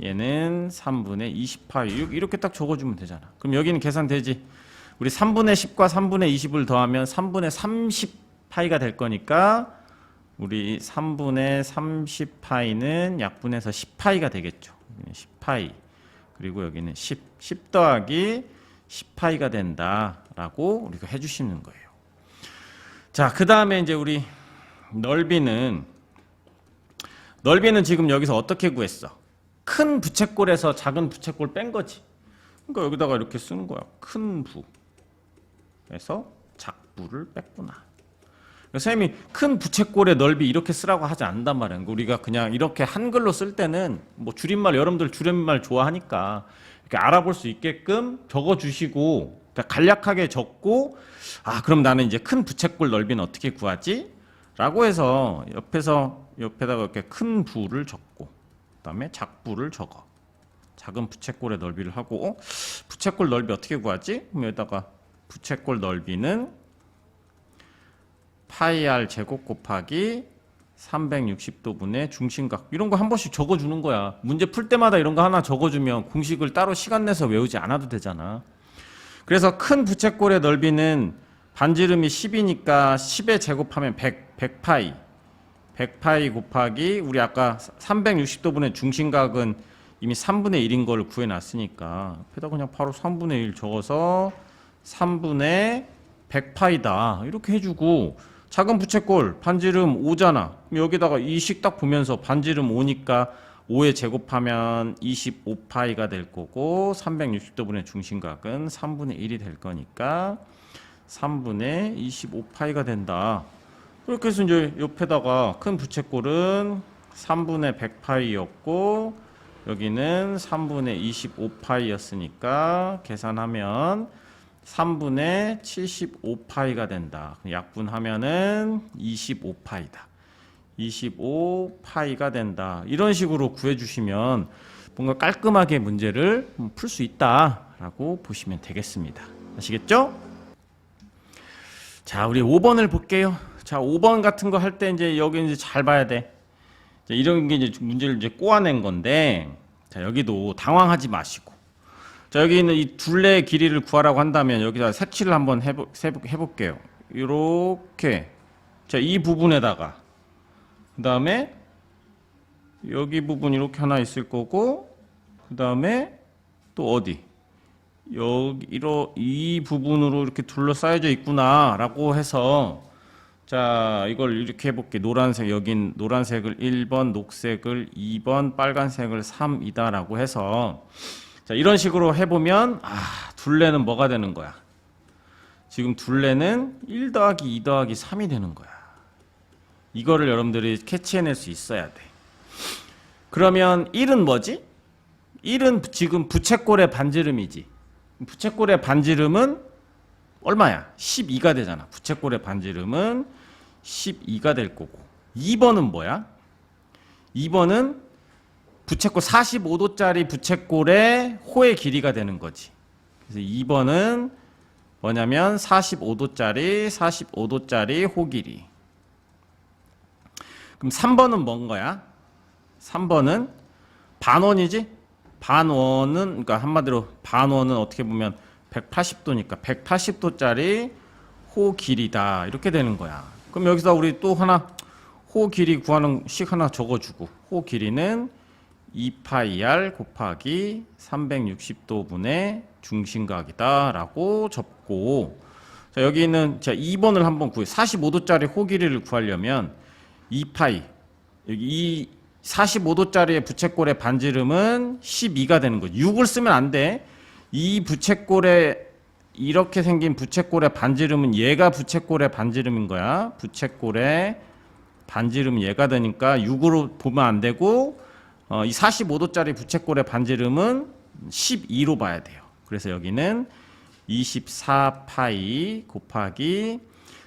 Speaker 1: 얘는 3분의 20파이, 이렇게 딱 적어주면 되잖아. 그럼 여기는 계산되지. 우리 3분의 10과 3분의 20을 더하면 3분의 30파이가 될 거니까 우리 3분의 30파이는 약분해서 10파이가 되겠죠. 10파이. 그리고 여기는 10 더하기 10파이가 된다라고 우리가 해주시는 거예요. 자, 그 다음에 이제 우리 넓이는 지금 여기서 어떻게 구했어? 큰 부채꼴에서 작은 부채꼴 뺀 거지. 그러니까 여기다가 이렇게 쓰는 거야. 큰 부에서 작부를 뺐구나. 선생님이 큰 부채꼴의 넓이 이렇게 쓰라고 하지 않단 말이야. 우리가 그냥 이렇게 한글로 쓸 때는 뭐 줄임말, 여러분들 줄임말 좋아하니까 이렇게 알아볼 수 있게끔 적어주시고, 간략하게 적고, 아 그럼 나는 이제 큰 부채꼴 넓이는 어떻게 구하지? 라고 해서 옆에다가 이렇게 큰 부를 적고, 그 다음에 작부를 적어. 작은 부채꼴의 넓이를 하고, 부채꼴 넓이 어떻게 구하지? 그럼 여기다가 부채꼴 넓이는 파이 r 제곱 곱하기 360도분의 중심각, 이런 거 한 번씩 적어주는 거야. 문제 풀 때마다 이런 거 하나 적어주면 공식을 따로 시간 내서 외우지 않아도 되잖아. 그래서 큰 부채꼴의 넓이는 반지름이 10이니까 10에 제곱하면 100파이 100파이 곱하기, 우리 아까 360도분의 중심각은 이미 3분의 1인 걸 구해놨으니까 옆에다 그냥 바로 3분의 1 적어서 3분의 100파이다 이렇게 해주고, 작은 부채꼴 반지름 5잖아. 여기다가 이식 딱 보면서 반지름 5니까 5에 제곱하면 25파이가 될 거고 360도분의 중심각은 3분의 1이 될 거니까 3분의 25파이가 된다. 그렇게 해서 이제 옆에다가 큰 부채꼴은 3분의 100파이였고 여기는 3분의 25파이였으니까 계산하면 3분의 75파이가 된다. 약분하면은 25파이다. 25파이가 된다. 이런 식으로 구해주시면 뭔가 깔끔하게 문제를 풀 수 있다라고 보시면 되겠습니다. 아시겠죠? 자, 우리 5번을 볼게요. 자, 5번 같은 거 할 때 이제 여기 이제 잘 봐야 돼. 자, 이런 게 이제 문제를 이제 꼬아낸 건데, 자, 여기도 당황하지 마시고. 자, 여기 있는 이 둘레의 길이를 구하라고 한다면 여기다 색칠을 한번 해볼게요. 이렇게. 자, 이 부분에다가. 그 다음에 여기 부분 이렇게 하나 있을 거고, 그 다음에 또 어디? 여기 이 부분으로 이렇게 둘러싸여져 있구나라고 해서 자 이걸 이렇게 해볼게. 노란색 여긴 노란색을 1번, 녹색을 2번, 빨간색을 3이다라고 해서 자 이런 식으로 해보면 둘레는 뭐가 되는 거야? 지금 둘레는 1 더하기 2 더하기 3이 되는 거야. 이거를 여러분들이 캐치해낼 수 있어야 돼. 그러면 1은 뭐지? 1은 지금 부채꼴의 반지름이지. 부채꼴의 반지름은 얼마야? 12가 되잖아. 부채꼴의 반지름은 12가 될 거고. 2번은 뭐야? 2번은 부채꼴 45도짜리 부채꼴의 호의 길이가 되는 거지. 그래서 2번은 뭐냐면 45도짜리 호 길이. 그럼 3번은 뭔 거야? 3번은 반원이지? 반원은 그러니까 한마디로 반원은 어떻게 보면 180도니까 180도짜리 호 길이다. 이렇게 되는 거야. 그럼 여기서 우리 또 하나 호 길이 구하는 식 하나 적어주고 호 길이는 2파이r 곱하기 360도분의 중심각이다 라고 적고 자 여기 있는 자 2번을 한번 구해 45도짜리 호 길이를 구하려면 2파이 여기 이 45도짜리의 부채꼴의 반지름은 12가 되는 거죠. 6을 쓰면 안 돼. 이 부채꼴의 이렇게 생긴 부채꼴의 반지름은 얘가 부채꼴의 반지름인 거야. 부채꼴의 반지름은 얘가 되니까 6으로 보면 안 되고 이 45도짜리 부채꼴의 반지름은 12로 봐야 돼요. 그래서 여기는 24파이 곱하기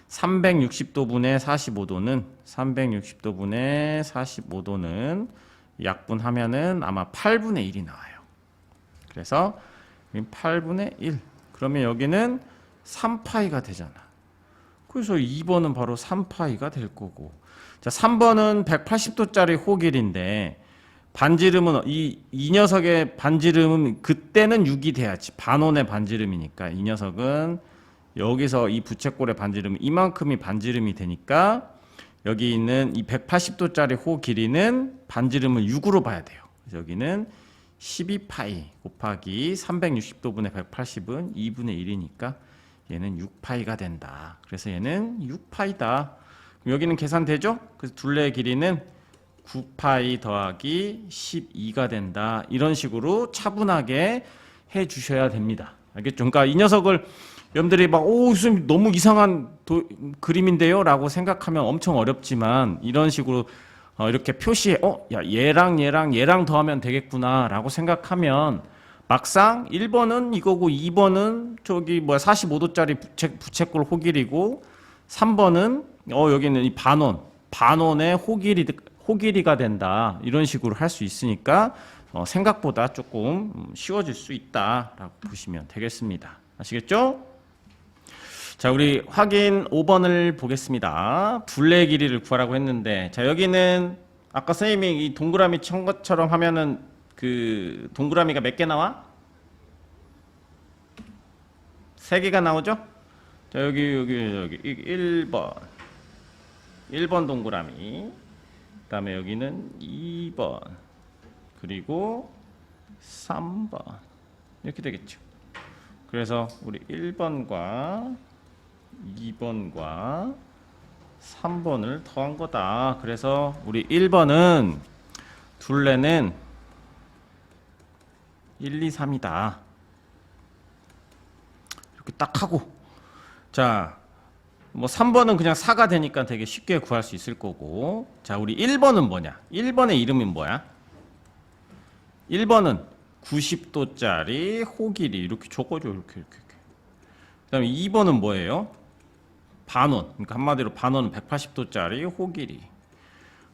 Speaker 1: 360도분의 45도는 360도분의 45도는 약분하면은 아마 8분의 1이 나와요. 그래서 8분의 1. 그러면 여기는 3파이가 되잖아. 그래서 2번은 바로 3파이가 될 거고. 자, 3번은 180도짜리 호길인데 반지름은 이 녀석의 반지름은 그때는 6이 돼야지. 반원의 반지름이니까 이 녀석은 여기서 이 부채꼴의 반지름은 이만큼이 반지름이 되니까 여기 있는 이 180도짜리 호 길이는 반지름을 6으로 봐야 돼요. 그래서 여기는 12파이 곱하기 360도분의 180은 2분의 1이니까 얘는 6파이가 된다. 그래서 얘는 6파이다. 여기는 계산되죠? 그래서 둘레의 길이는 9파이 더하기 12가 된다. 이런 식으로 차분하게 해 주셔야 됩니다. 알겠죠? 그러니까 이 녀석을 여러분들이 막 선생님 너무 이상한 그림인데요 라고 생각하면 엄청 어렵지만 이런 식으로 이렇게 표시해 야 얘랑 더하면 되겠구나 라고 생각하면 막상 1번은 이거고 2번은 저기 45도짜리 부채꼴 호길이고 3번은 여기는 이 반원의 호길이가 된다. 이런 식으로 할 수 있으니까 생각보다 조금 쉬워질 수 있다라고 보시면 되겠습니다. 아시겠죠? 자, 우리 확인 5번을 보겠습니다. 둘레 길이를 구하라고 했는데, 자, 여기는 아까 선생님이 이 동그라미 친 것처럼 하면은 그 동그라미가 몇 개 나와? 3개가 나오죠? 자, 여기 1번 동그라미. 그 다음에 여기는 2번. 그리고 3번. 이렇게 되겠죠. 그래서 우리 1번과 2번과 3번을 더한 거다. 그래서 우리 1번은 둘레는 1, 2, 3이다. 이렇게 딱 하고, 자, 뭐 3번은 그냥 4가 되니까 되게 쉽게 구할 수 있을 거고, 자, 우리 1번은 뭐냐? 1번의 이름이 뭐야? 1번은 90도짜리 호길이 이렇게 적어줘. 이렇게. 그 다음에 2번은 뭐예요? 반원. 그러니까 한마디로 반원은 180도짜리 호길이.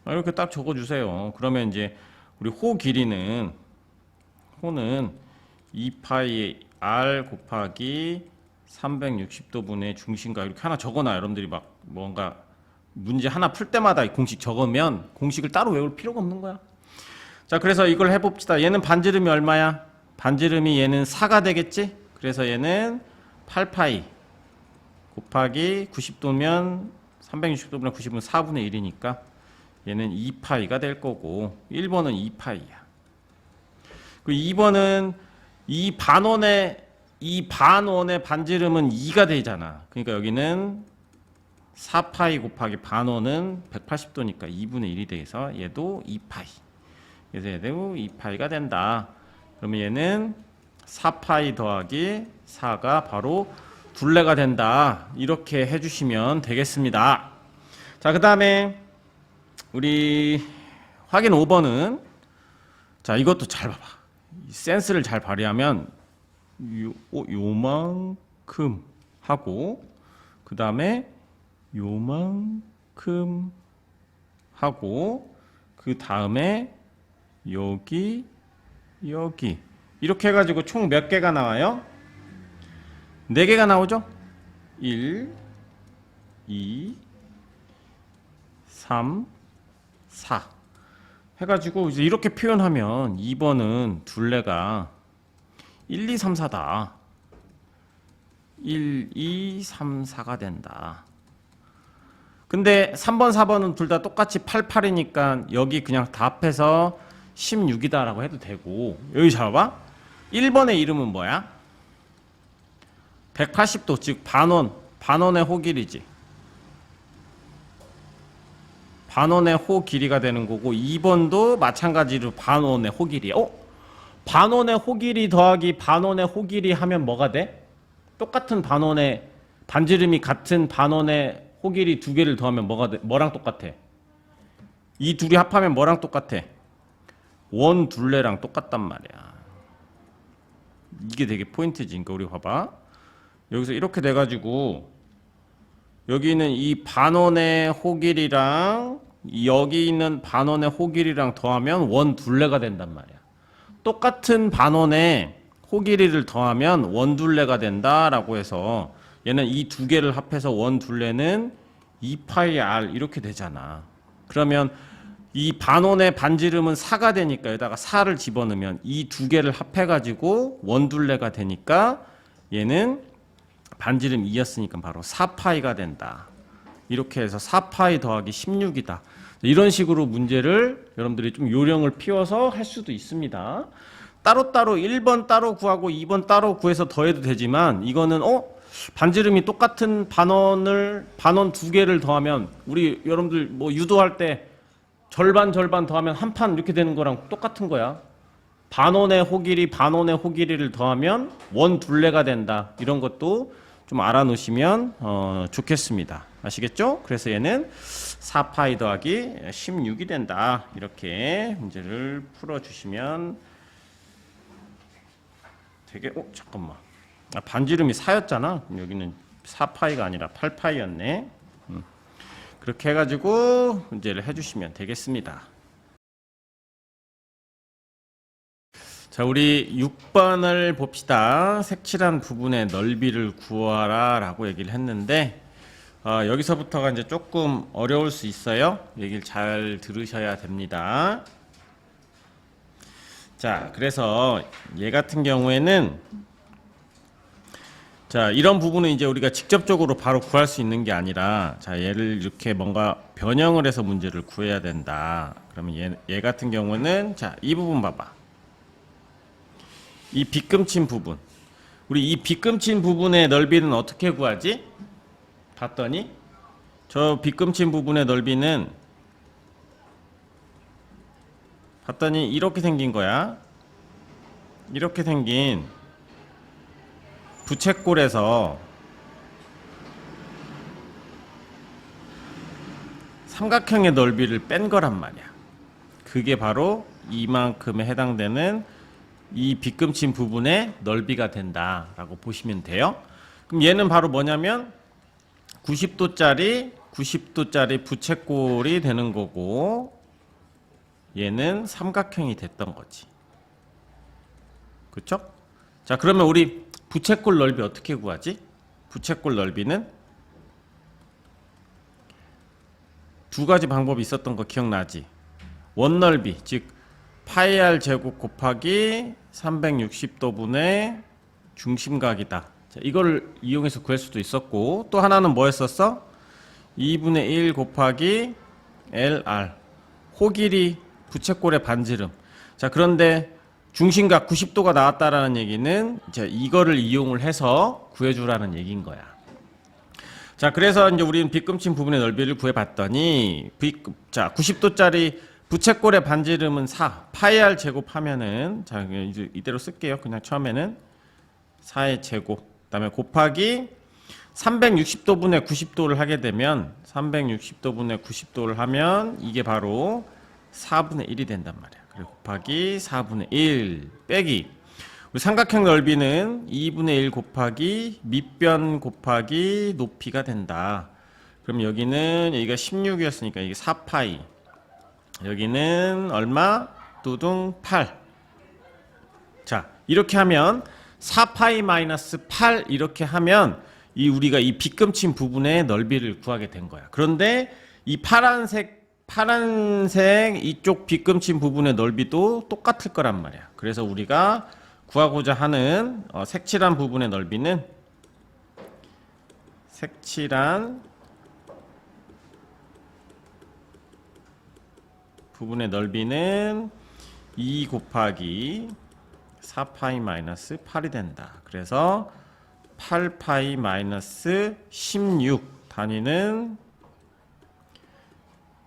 Speaker 1: 이렇게 딱 적어주세요. 그러면 이제 우리 호 길이는, 호는 2파이 r 곱하기 360도분의 중심과 이렇게 하나 적어놔. 여러분들이 막 뭔가 문제 하나 풀 때마다 공식 적으면 공식을 따로 외울 필요가 없는 거야. 자, 그래서 이걸 해봅시다. 얘는 반지름이 얼마야? 반지름이 얘는 4가 되겠지? 그래서 얘는 8파이 곱하기 90도면 360도분의 90은 4분의 1이니까 얘는 2파이가 될 거고, 1번은 2파이야. 그 2번은 이 반원의 반지름은 2가 되잖아. 그러니까 여기는 4파이 곱하기 반원은 180도니까 2분의 1이 돼서 얘도 2파이. 그래서 얘도 2파이가 된다. 그러면 얘는 4파이 더하기 4가 바로 둘레가 된다. 이렇게 해주시면 되겠습니다. 자, 그 다음에 우리 확인 5번은, 자, 이것도 잘 봐봐. 센스를 잘 발휘하면 요만큼 하고, 그 다음에 요만큼 하고, 그 다음에 여기 이렇게 해가지고 총 몇 개가 나와요? 4개가 나오죠? 1, 2, 3, 4 해가지고 이제 이렇게 표현하면 2번은 둘레가 1, 2, 3, 4다. 1, 2, 3, 4가 된다. 근데 3번, 4번은 둘 다 똑같이 8, 8이니까 여기 그냥 다 합해서 16이다라고 해도 되고, 여기 잡아봐. 1번의 이름은 뭐야? 180도, 즉 반원의 호 길이지. 반원의 호 길이가 되는 거고, 2번도 마찬가지로 반원의 호 길이야. 반원의 호 길이 더하기 반원의 호 길이 하면 뭐가 돼? 똑같은 반원의 반지름이 같은 반원의 호 길이 두 개를 더하면 뭐가 돼? 뭐랑 똑같아? 이 둘이 합하면 뭐랑 똑같아? 원 둘레랑 똑같단 말이야. 이게 되게 포인트지. 그러니까 우리 봐봐. 여기서 이렇게 돼가지고 여기는 이 반원의 호 길이랑 여기 있는 반원의 호 길이랑 더하면 원 둘레가 된단 말이야. 똑같은 반원의 호 길이를 더하면 원 둘레가 된다라고 해서 얘는 이 두 개를 합해서 원 둘레는 2파이 r 이렇게 되잖아. 그러면 이 반원의 반지름은 4가 되니까 여기다가 4를 집어넣으면 이 두 개를 합해가지고 원 둘레가 되니까 얘는 반지름 2였으니까 바로 4파이가 된다. 이렇게 해서 4파이 더하기 16이다. 이런 식으로 문제를 여러분들이 좀 요령을 피워서 할 수도 있습니다. 따로따로 1번 따로 구하고 2번 따로 구해서 더해도 되지만, 이거는 반지름이 똑같은 반원 두 개를 더하면, 우리 여러분들 뭐 유도할 때 절반 더하면 한 판 이렇게 되는 거랑 똑같은 거야. 반원의 호 길이를 더하면 원 둘레가 된다. 이런 것도 좀 알아놓으시면 좋겠습니다. 아시겠죠? 그래서 얘는 4파이 더하기 16이 된다. 이렇게 문제를 풀어주시면 되게, 잠깐만. 반지름이 4였잖아. 여기는 4파이가 아니라 8파이였네. 그렇게 해가지고 문제를 해주시면 되겠습니다. 자, 우리 6번을 봅시다. 색칠한 부분의 넓이를 구하라 라고 얘기를 했는데, 여기서부터가 이제 조금 어려울 수 있어요. 얘기를 잘 들으셔야 됩니다. 자, 그래서 얘 같은 경우에는, 자, 이런 부분은 이제 우리가 직접적으로 바로 구할 수 있는 게 아니라, 자, 얘를 이렇게 뭔가 변형을 해서 문제를 구해야 된다. 그러면 얘 같은 경우는, 자, 이 부분 봐봐. 이 빗금친 부분. 우리 이 빗금친 부분의 넓이는 어떻게 구하지? 봤더니 저 빗금친 부분의 넓이는 봤더니 이렇게 생긴 거야. 이렇게 생긴 부채꼴에서 삼각형의 넓이를 뺀 거란 말이야. 그게 바로 이만큼에 해당되는 이 빗금친 부분의 넓이가 된다라고 보시면 돼요. 그럼 얘는 바로 뭐냐면 90도짜리 부채꼴이 되는 거고, 얘는 삼각형이 됐던 거지. 그쵸? 자, 그러면 우리 부채꼴 넓이 어떻게 구하지? 부채꼴 넓이는 두 가지 방법이 있었던 거 기억나지? 원넓이, 즉 파이 r 제곱 곱하기 360도분의 중심각이다. 자, 이걸 이용해서 구할 수도 있었고, 또 하나는 뭐였었어? 2분의 1 곱하기 LR, 호길이 부채꼴의 반지름. 자, 그런데 중심각 90도가 나왔다라는 얘기는 이제 이거를 이용을 해서 구해주라는 얘기인 거야. 자, 그래서 이제 우리는 빗금친 부분의 넓이를 구해봤더니, 자, 90도짜리 부채꼴의 반지름은 4, 파이 r 제곱하면은, 자, 이제 이대로 쓸게요. 그냥 처음에는 4의 제곱, 그 다음에 곱하기 360도분의 90도를 하게 되면, 360도분의 90도를 하면 이게 바로 4분의 1이 된단 말이야. 그리고 곱하기 4분의 1 빼기, 우리 삼각형 넓이는 2분의 1 곱하기 밑변 곱하기 높이가 된다. 그럼 여기는, 여기가 16이었으니까 이게 4파이, 여기는 얼마? 뚜둥 8. 자, 이렇게 하면 4파이 마이너스 8 이렇게 하면 우리가 이 빗금친 부분의 넓이를 구하게 된 거야. 그런데 이 파란색 이쪽 빗금친 부분의 넓이도 똑같을 거란 말이야. 그래서 우리가 구하고자 하는 색칠한 부분의 넓이는, 색칠한 부분의 넓이는 2 곱하기 4파이 마이너스 8이 된다. 그래서 8파이 마이너스 16 단위는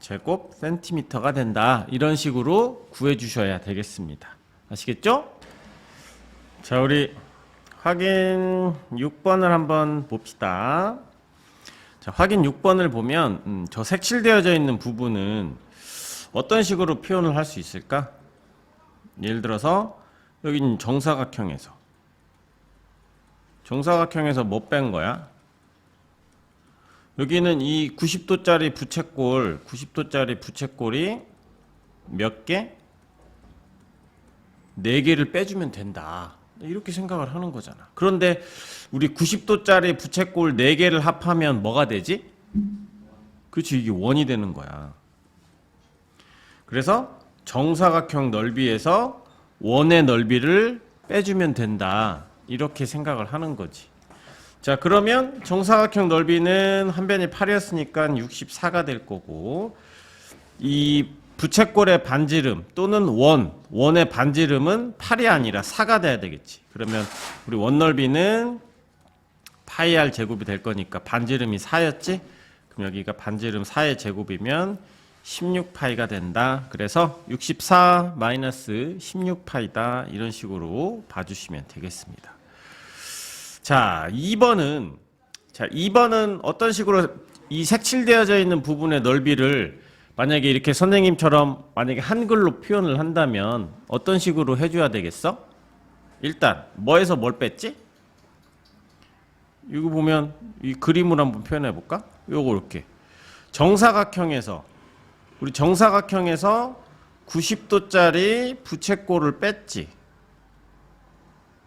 Speaker 1: 제곱 센티미터가 된다. 이런 식으로 구해 주셔야 되겠습니다. 아시겠죠? 자, 우리 확인 6번을 한번 봅시다. 자, 확인 6번을 보면 저 색칠되어져 있는 부분은 어떤 식으로 표현을 할 수 있을까? 예를 들어서 여기는 정사각형에서 뭐 뺀 거야? 여기는 이 90도짜리 부채꼴이 몇 개? 4개를 빼주면 된다. 이렇게 생각을 하는 거잖아. 그런데 우리 90도짜리 부채꼴 4개를 합하면 뭐가 되지? 그렇지, 이게 원이 되는 거야. 그래서 정사각형 넓이에서 원의 넓이를 빼주면 된다. 이렇게 생각을 하는 거지. 자, 그러면 정사각형 넓이는 한 변이 8이었으니까 64가 될 거고, 이 부채꼴의 반지름 또는 원의 반지름은 8이 아니라 4가 돼야 되겠지. 그러면 우리 원 넓이는 파이 r 제곱이 될 거니까 반지름이 4였지? 그럼 여기가 반지름 4의 제곱이면 16파이가 된다. 그래서 64 마이너스 16파이다. 이런 식으로 봐주시면 되겠습니다. 자, 2번은 어떤 식으로 이 색칠되어져 있는 부분의 넓이를 만약에 이렇게 선생님처럼 만약에 한글로 표현을 한다면 어떤 식으로 해줘야 되겠어? 일단 뭐에서 뭘 뺐지? 이거 보면 이 그림으로 한번 표현해 볼까? 요거 이렇게 우리 정사각형에서 90도짜리 부채꼴을 뺐지.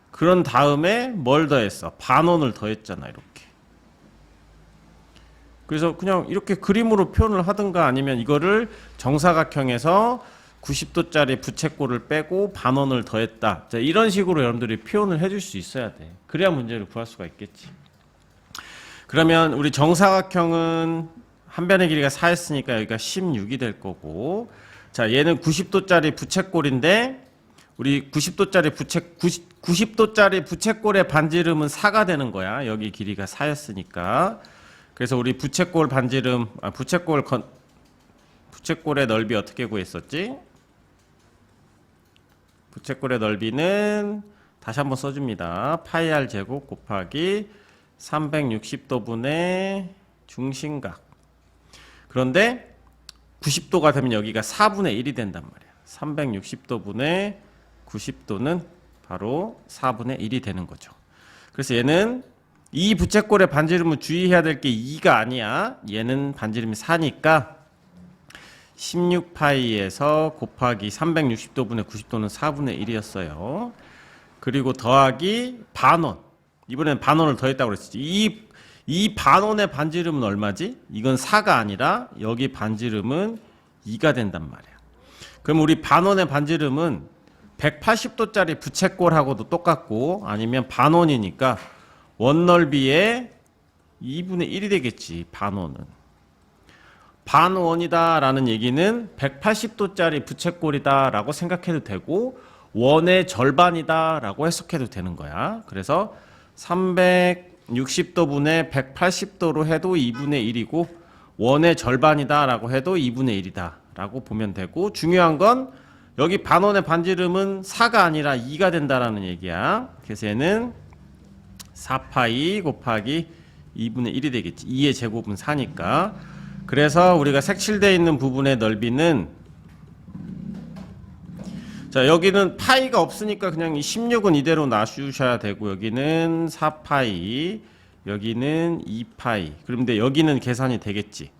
Speaker 1: 그런 다음에 뭘 더했어? 반원을 더했잖아, 이렇게. 그래서 그냥 이렇게 그림으로 표현을 하든가 아니면 이거를 정사각형에서 90도짜리 부채꼴을 빼고 반원을 더했다. 자, 이런 식으로 여러분들이 표현을 해줄 수 있어야 돼. 그래야 문제를 구할 수가 있겠지. 그러면 우리 정사각형은 한 변의 길이가 4였으니까 여기가 16이 될 거고, 자, 얘는 90도짜리 부채꼴인데 우리 90도짜리 부채꼴의 반지름은 4가 되는 거야. 여기 길이가 4였으니까. 그래서 우리 부채꼴의 넓이 어떻게 구했었지? 부채꼴의 넓이는 다시 한번 써줍니다. 파이 r 제곱 곱하기 360도분의 중심각. 그런데 90도가 되면 여기가 4분의 1이 된단 말이야. 360도분의 90도는 바로 4분의 1이 되는 거죠. 그래서 얘는 이 부채꼴의 반지름은 주의해야 될 게 2가 아니야. 얘는 반지름이 4니까 16파이에서 곱하기 360도분의 90도는 4분의 1이었어요. 그리고 더하기 반원. 이번엔 반원을 더했다고 그랬지. 이 반원의 반지름은 얼마지? 이건 4가 아니라 여기 반지름은 2가 된단 말이야. 그럼 우리 반원의 반지름은 180도짜리 부채꼴하고도 똑같고 아니면 반원이니까 원넓이의 2분의 1이 되겠지. 반원은. 반원이다 라는 얘기는 180도짜리 부채꼴이다 라고 생각해도 되고 원의 절반이다 라고 해석해도 되는 거야. 그래서 360도분의 180도로 해도 2분의 1이고 원의 절반이다 라고 해도 2분의 1이다 라고 보면 되고, 중요한 건 여기 반원의 반지름은 4가 아니라 2가 된다라는 얘기야. 그래서 얘는 4파이 곱하기 2분의 1이 되겠지. 2의 제곱은 4니까. 그래서 우리가 색칠되어 있는 부분의 넓이는, 자 여기는 파이가 없으니까 그냥 이 16은 이대로 놔주셔야 되고, 여기는 4파이, 여기는 2파이. 그런데 여기는 계산이 되겠지.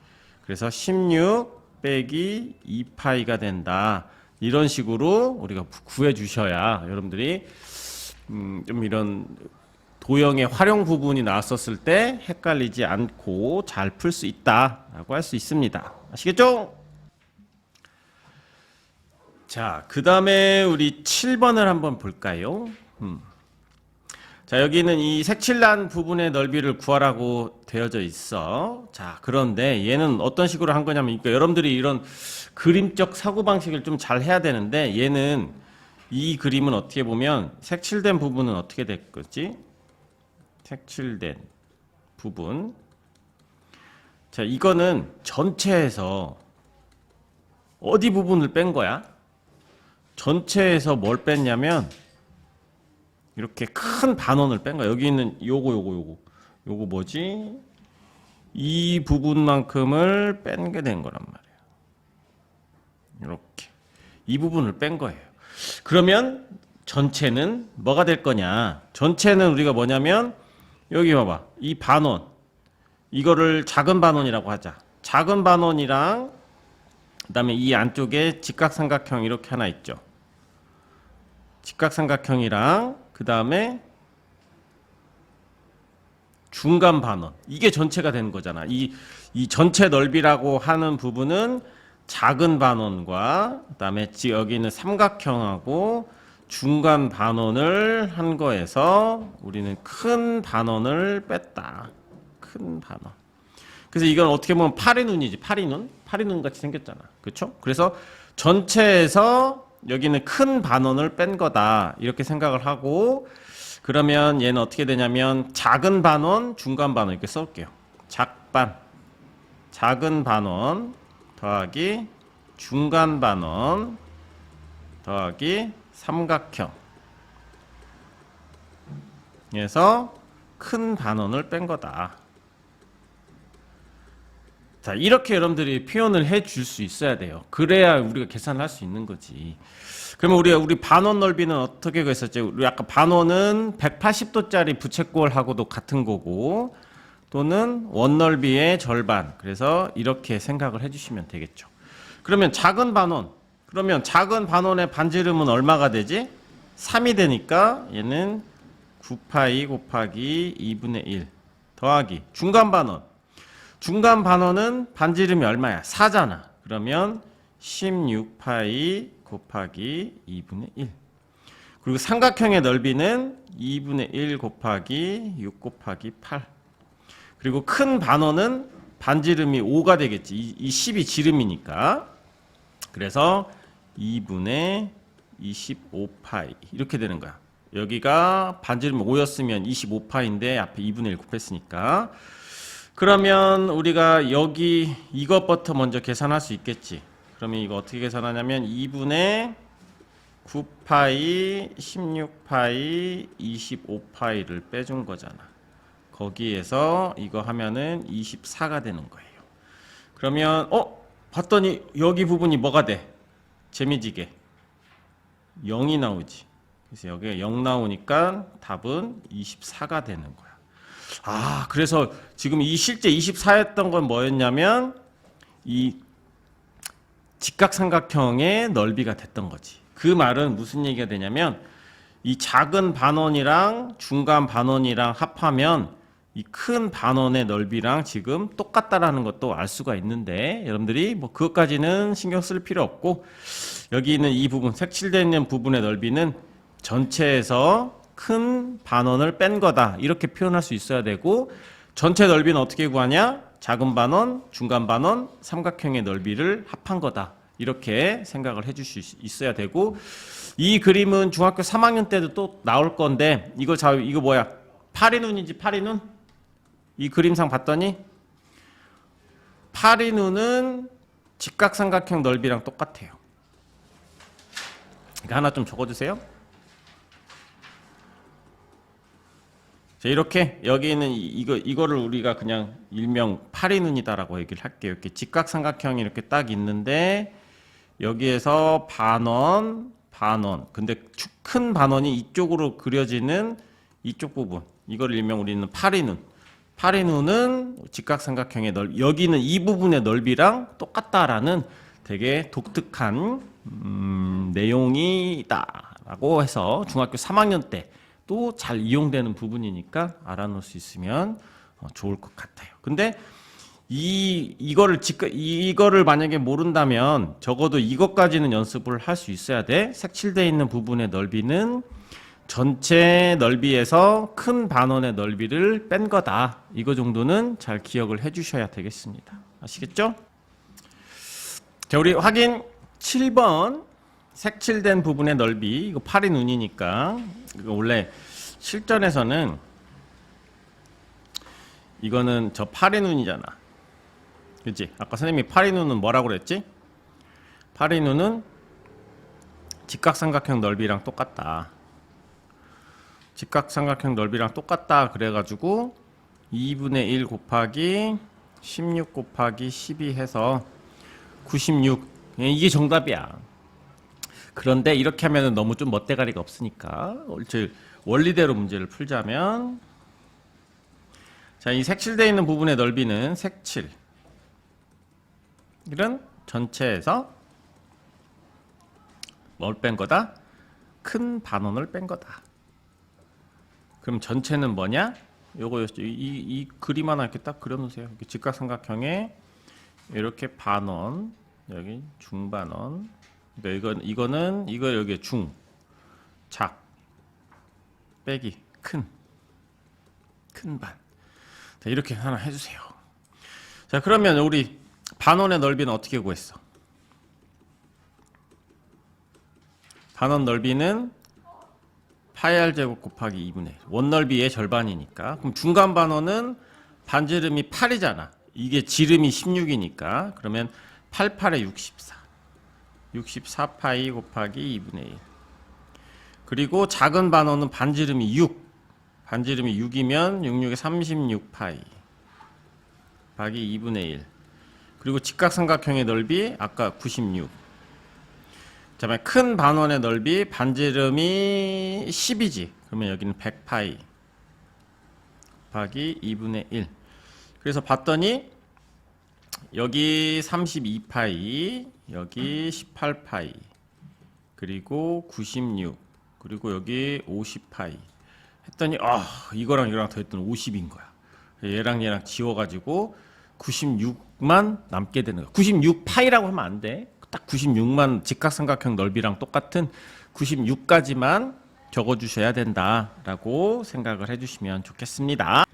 Speaker 1: 그래서 16 빼기 2파이가 된다. 이런 식으로 우리가 구해 주셔야 여러분들이 좀 이런 도형의 활용 부분이 나왔었을 때 헷갈리지 않고 잘 풀 수 있다라고 할 수 있습니다. 아시겠죠? 자, 그 다음에 우리 7번을 한번 볼까요? 자, 여기는 이 색칠난 부분의 넓이를 구하라고 되어져 있어. 자, 그런데 얘는 어떤 식으로 한 거냐면, 그러니까 여러분들이 이런 그림적 사고방식을 좀 잘 해야 되는데, 얘는 이 그림은 어떻게 보면 색칠된 부분은 어떻게 될 거지? 색칠된 부분. 자, 이거는 전체에서 어디 부분을 뺀 거야? 전체에서 뭘 뺐냐면 이렇게 큰 반원을 뺀 거야. 여기 있는 요거 뭐지? 이 부분만큼을 뺀 게 된 거란 말이야. 이렇게 이 부분을 뺀 거예요. 그러면 전체는 뭐가 될 거냐? 전체는 우리가 뭐냐면 여기 봐봐. 이 반원, 이거를 작은 반원이라고 하자. 작은 반원이랑 그다음에 이 안쪽에 직각삼각형 이렇게 하나 있죠. 직각삼각형이랑 그 다음에 중간 반원, 이게 전체가 되는 거잖아. 이 전체 넓이라고 하는 부분은 작은 반원과 그 다음에 여기 있는 삼각형하고 중간 반원을 한 거에서 우리는 큰 반원을 뺐다. 큰 반원. 그래서 이건 어떻게 보면 파리 눈이지. 파리 눈 같이 생겼잖아. 그렇죠? 그래서 전체에서 여기는 큰 반원을 뺀 거다. 이렇게 생각을 하고, 그러면 얘는 어떻게 되냐면 작은 반원, 중간 반원 이렇게 써볼게요. 작은 반원 더하기 중간 반원 더하기 삼각형. 그래서 큰 반원을 뺀 거다. 자, 이렇게 여러분들이 표현을 해 줄 수 있어야 돼요. 그래야 우리가 계산을 할 수 있는 거지. 그러면 우리 반원 넓이는 어떻게 구했었지? 우리 아까 반원은 180도짜리 부채꼴하고도 같은 거고, 또는 원 넓이의 절반. 그래서 이렇게 생각을 해 주시면 되겠죠. 그러면 작은 반원. 그러면 작은 반원의 반지름은 얼마가 되지? 3이 되니까 얘는 9파이 곱하기 2분의 1 더하기 중간 반원. 중간 반원은 반지름이 얼마야? 4잖아. 그러면 16파이 곱하기 2분의 1. 그리고 삼각형의 넓이는 2분의 1 곱하기 6 곱하기 8. 그리고 큰 반원은 반지름이 5가 되겠지. 이 10이 지름이니까. 그래서 2분의 25파이. 이렇게 되는 거야. 여기가 반지름이 5였으면 25파인데 앞에 2분의 1 곱했으니까. 그러면 우리가 여기 이것부터 먼저 계산할 수 있겠지. 그러면 이거 어떻게 계산하냐면 2분의 9파이, 16파이, 25파이를 빼준 거잖아. 거기에서 이거 하면은 24가 되는 거예요. 그러면 봤더니 여기 부분이 뭐가 돼? 재미지게 0이 나오지. 그래서 여기가 0 나오니까 답은 24가 되는 거야. 아, 그래서 지금 이 실제 24였던 건 뭐였냐면 이 직각삼각형의 넓이가 됐던 거지. 그 말은 무슨 얘기가 되냐면 이 작은 반원이랑 중간 반원이랑 합하면 이 큰 반원의 넓이랑 지금 똑같다라는 것도 알 수가 있는데, 여러분들이 뭐 그것까지는 신경 쓸 필요 없고, 여기 있는 이 부분, 색칠되어 있는 부분의 넓이는 전체에서 큰 반원을 뺀 거다, 이렇게 표현할 수 있어야 되고, 전체 넓이는 어떻게 구하냐? 작은 반원, 중간 반원, 삼각형의 넓이를 합한 거다, 이렇게 생각을 해줄 수 있어야 되고, 이 그림은 중학교 3학년 때도 또 나올 건데, 이거 뭐야? 파리눈이지, 파리눈? 이 그림상 봤더니 파리눈은 직각삼각형 넓이랑 똑같아요. 이거 하나 좀 적어주세요. 자, 이렇게 여기 있는 이거를 우리가 그냥 일명 파리눈이다라고 얘기를 할게요. 이렇게 직각삼각형이 이렇게 딱 있는데 여기에서 반원, 근데 큰 반원이 이쪽으로 그려지는 이쪽 부분, 이걸 일명 우리는 파리눈은 직각삼각형의 넓이, 여기는 이 부분의 넓이랑 똑같다라는 되게 독특한 내용이다라고 해서 중학교 3학년 때 또 잘 이용되는 부분이니까 알아놓을 수 있으면 좋을 것 같아요. 근데 이거를 만약에 모른다면 적어도 이것까지는 연습을 할 수 있어야 돼. 색칠되어 있는 부분의 넓이는 전체 넓이에서 큰 반원의 넓이를 뺀 거다. 이거 정도는 잘 기억을 해 주셔야 되겠습니다. 아시겠죠? 자, 우리 확인 7번 색칠된 부분의 넓이. 이거 파리 눈이니까. 이거 원래 실전에서는 이거는 저 파리 눈이잖아. 그치? 아까 선생님이 파리 눈은 뭐라고 그랬지? 파리 눈은 직각삼각형 넓이랑 똑같다. 직각삼각형 넓이랑 똑같다 그래가지고 2분의 1 곱하기 16 곱하기 12 해서 96. 이게 정답이야. 그런데 이렇게 하면 너무 좀 멋대가리가 없으니까 원리대로 문제를 풀자면, 자, 이 색칠되어 있는 부분의 넓이는 색칠 이런 전체에서 뭘 뺀 거다? 큰 반원을 뺀 거다. 그럼 전체는 뭐냐? 요거 이 그림 하나 이렇게 딱 그려놓으세요. 직각삼각형에 이렇게 반원, 여기 중반원. 그러니까 이거 여기 중, 작, 빼기 큰 반. 자, 이렇게 하나 해주세요. 자, 그러면 우리 반원의 넓이는 어떻게 구했어? 반원 넓이는 파이 r 제곱 곱하기 2분의 1. 원넓이의 절반이니까. 그럼 중간 반원은 반지름이 8이잖아. 이게 지름이 16이니까. 그러면 88에 64. 64파이 곱하기 2분의 1. 그리고 작은 반원은 반지름이 6. 반지름이 6이면 66에 36파이 곱하기 2분의 1. 그리고 직각삼각형의 넓이 아까 96. 자, 큰 반원의 넓이 반지름이 10이지. 그러면 여기는 100파이 곱하기 2분의 1. 그래서 봤더니 여기 32파이, 여기 18파이, 그리고 96, 그리고 여기 50파이 했더니 이거랑 더했더니 50인 거야. 얘랑 지워가지고 96만 남게 되는 거야. 96파이라고 하면 안 돼. 딱 96만 직각삼각형 넓이랑 똑같은 96까지만 적어주셔야 된다라고 생각을 해주시면 좋겠습니다.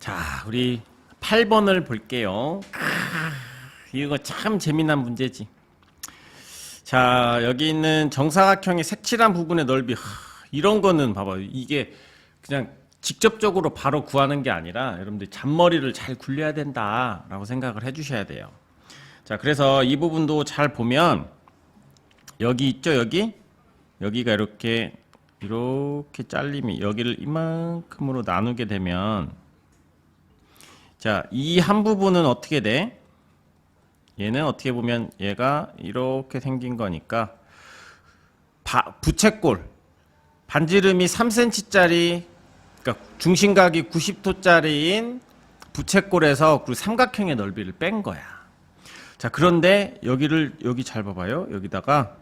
Speaker 1: 자, 우리 8번을 볼게요. 이거 참 재미난 문제지. 자, 여기 있는 정사각형의 색칠한 부분의 넓이, 이런 거는 봐봐. 이게 그냥 직접적으로 바로 구하는 게 아니라 여러분들 잔머리를 잘 굴려야 된다라고 생각을 해주셔야 돼요. 자, 그래서 이 부분도 잘 보면 여기 있죠, 여기 여기가 이렇게 잘림이 여기를 이만큼으로 나누게 되면 자, 이 한 부분은 어떻게 돼? 얘는 어떻게 보면 얘가 이렇게 생긴 거니까 부채꼴 반지름이 3cm짜리 그러니까 중심각이 90도짜리인 부채꼴에서 그리고 삼각형의 넓이를 뺀 거야. 자, 그런데 여기 잘 봐봐요. 여기다가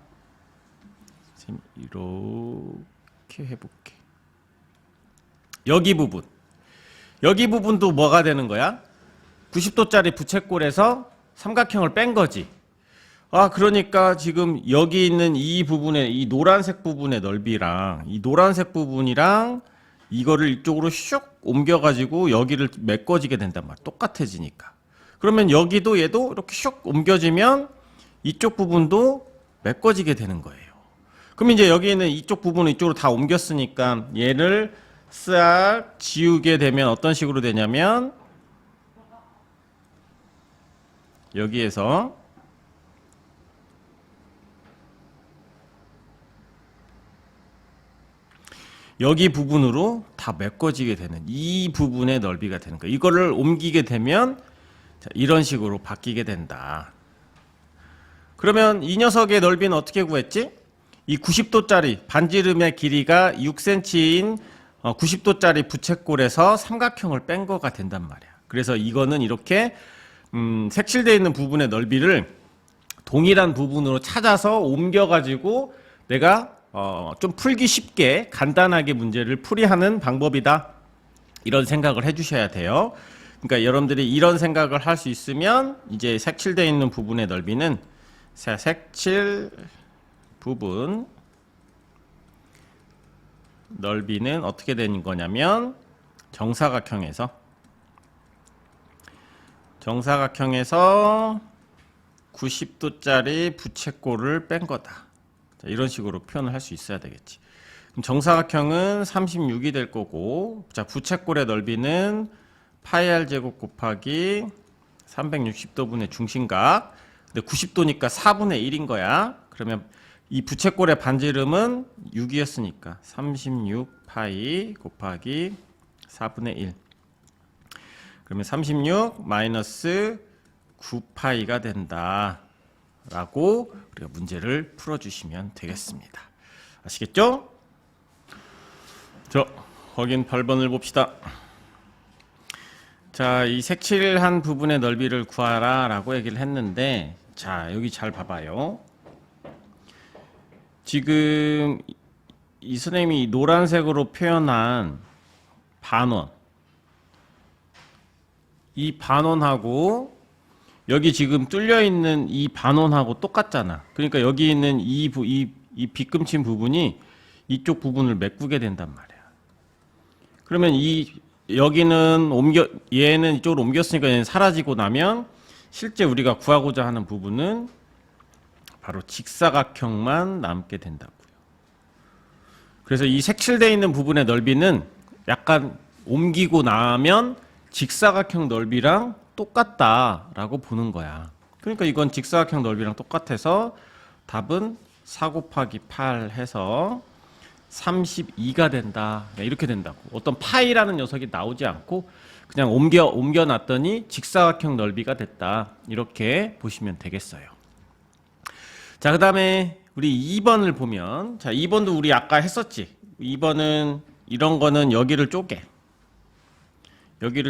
Speaker 1: 이렇게 해볼게. 여기 부분도 뭐가 되는 거야? 90도짜리 부채꼴에서 삼각형을 뺀 거지. 아, 그러니까 지금 여기 있는 이 부분의 이 노란색 부분의 넓이랑 이 노란색 부분이랑 이거를 이쪽으로 슉 옮겨가지고 여기를 메꿔지게 된단 말이야. 똑같아지니까. 그러면 여기도 얘도 이렇게 슉 옮겨지면 이쪽 부분도 메꿔지게 되는 거예요. 그럼 이제 여기 있는 이쪽 부분을 이쪽으로 다 옮겼으니까 얘를 싹 지우게 되면 어떤 식으로 되냐면 여기에서 여기 부분으로 다 메꿔지게 되는 이 부분의 넓이가 되는 거예요. 이거를 옮기게 되면 이런 식으로 바뀌게 된다. 그러면 이 녀석의 넓이는 어떻게 구했지? 이 90도짜리 반지름의 길이가 6cm인 90도짜리 부채꼴에서 삼각형을 뺀 거가 된단 말이야. 그래서 이거는 이렇게 색칠되어 있는 부분의 넓이를 동일한 부분으로 찾아서 옮겨가지고 내가 좀 풀기 쉽게 간단하게 문제를 풀이하는 방법이다. 이런 생각을 해주셔야 돼요. 그러니까 여러분들이 이런 생각을 할 수 있으면 이제 색칠되어 있는 부분의 넓이는 색칠 부분 넓이는 어떻게 되는 거냐면 정사각형에서 90도짜리 부채꼴을 뺀 거다. 자, 이런 식으로 표현을 할 수 있어야 되겠지. 그럼 정사각형은 36이 될 거고, 자, 부채꼴의 넓이는 파이 r 제곱 곱하기 360도분의 중심각. 근데 90도니까 4분의 1인 거야. 그러면 이 부채꼴의 반지름은 6이었으니까 36 파이 곱하기 4분의 1. 그러면 36 마이너스 9파이가 된다. 라고 우리가 문제를 풀어주시면 되겠습니다. 아시겠죠? 자, 확인 8번을 봅시다. 자, 이 색칠한 부분의 넓이를 구하라 라고 얘기를 했는데, 자, 여기 잘 봐봐요. 지금 이 선생님이 노란색으로 표현한 반원, 이 반원하고 여기 지금 뚫려 있는 이 반원하고 똑같잖아. 그러니까 여기 있는 이 빗금친 부분이 이쪽 부분을 메꾸게 된단 말이야. 그러면 여기는 얘는 이쪽으로 옮겼으니까 얘는 사라지고 나면 실제 우리가 구하고자 하는 부분은 바로 직사각형만 남게 된다고요. 그래서 이 색칠되어 있는 부분의 넓이는 약간 옮기고 나면 직사각형 넓이랑 똑같다라고 보는 거야. 그러니까 이건 직사각형 넓이랑 똑같아서 답은 4 곱하기 8 해서 32가 된다. 이렇게 된다고. 어떤 파이라는 녀석이 나오지 않고 그냥 옮겨놨더니 직사각형 넓이가 됐다. 이렇게 보시면 되겠어요. 자, 그 다음에 우리 2번을 보면, 자, 2번도 우리 아까 했었지. 2번은 이런 거는 여기를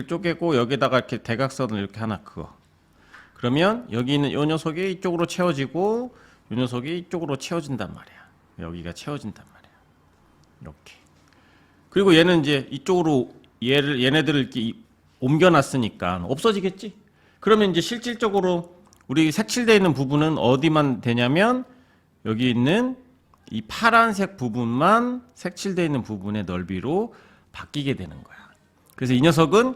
Speaker 1: 쪼개고 여기다가 이렇게 대각선을 이렇게 하나 그어. 그러면 여기 있는 이 녀석이 이쪽으로 채워지고 이 녀석이 이쪽으로 채워진단 말이야. 여기가 채워진단 말이야. 이렇게. 그리고 얘는 이제 이쪽으로 얘네들을 이렇게 옮겨놨으니까 없어지겠지? 그러면 이제 실질적으로 우리 색칠되어 있는 부분은 어디만 되냐면 여기 있는 이 파란색 부분만 색칠되어 있는 부분의 넓이로 바뀌게 되는 거야. 그래서 이 녀석은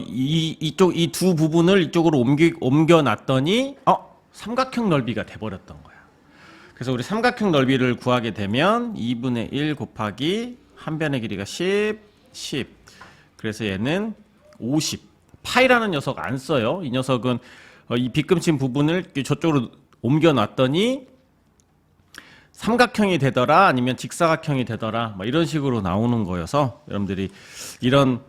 Speaker 1: 이 두 부분을 이쪽으로 옮겨놨더니 삼각형 넓이가 돼버렸던 거야. 그래서 우리 삼각형 넓이를 구하게 되면 2분의 1 곱하기 한 변의 길이가 10. 그래서 얘는 50. 파이라는 녀석 안 써요. 이 녀석은 이 빗금친 부분을 저쪽으로 옮겨놨더니 삼각형이 되더라 아니면 직사각형이 되더라 뭐 이런 식으로 나오는 거여서 여러분들이 이런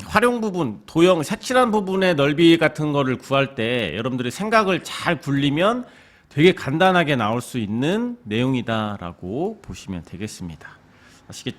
Speaker 1: 활용 부분, 도형, 색칠한 부분의 넓이 같은 거를 구할 때 여러분들이 생각을 잘 굴리면 되게 간단하게 나올 수 있는 내용이다라고 보시면 되겠습니다. 아시겠죠?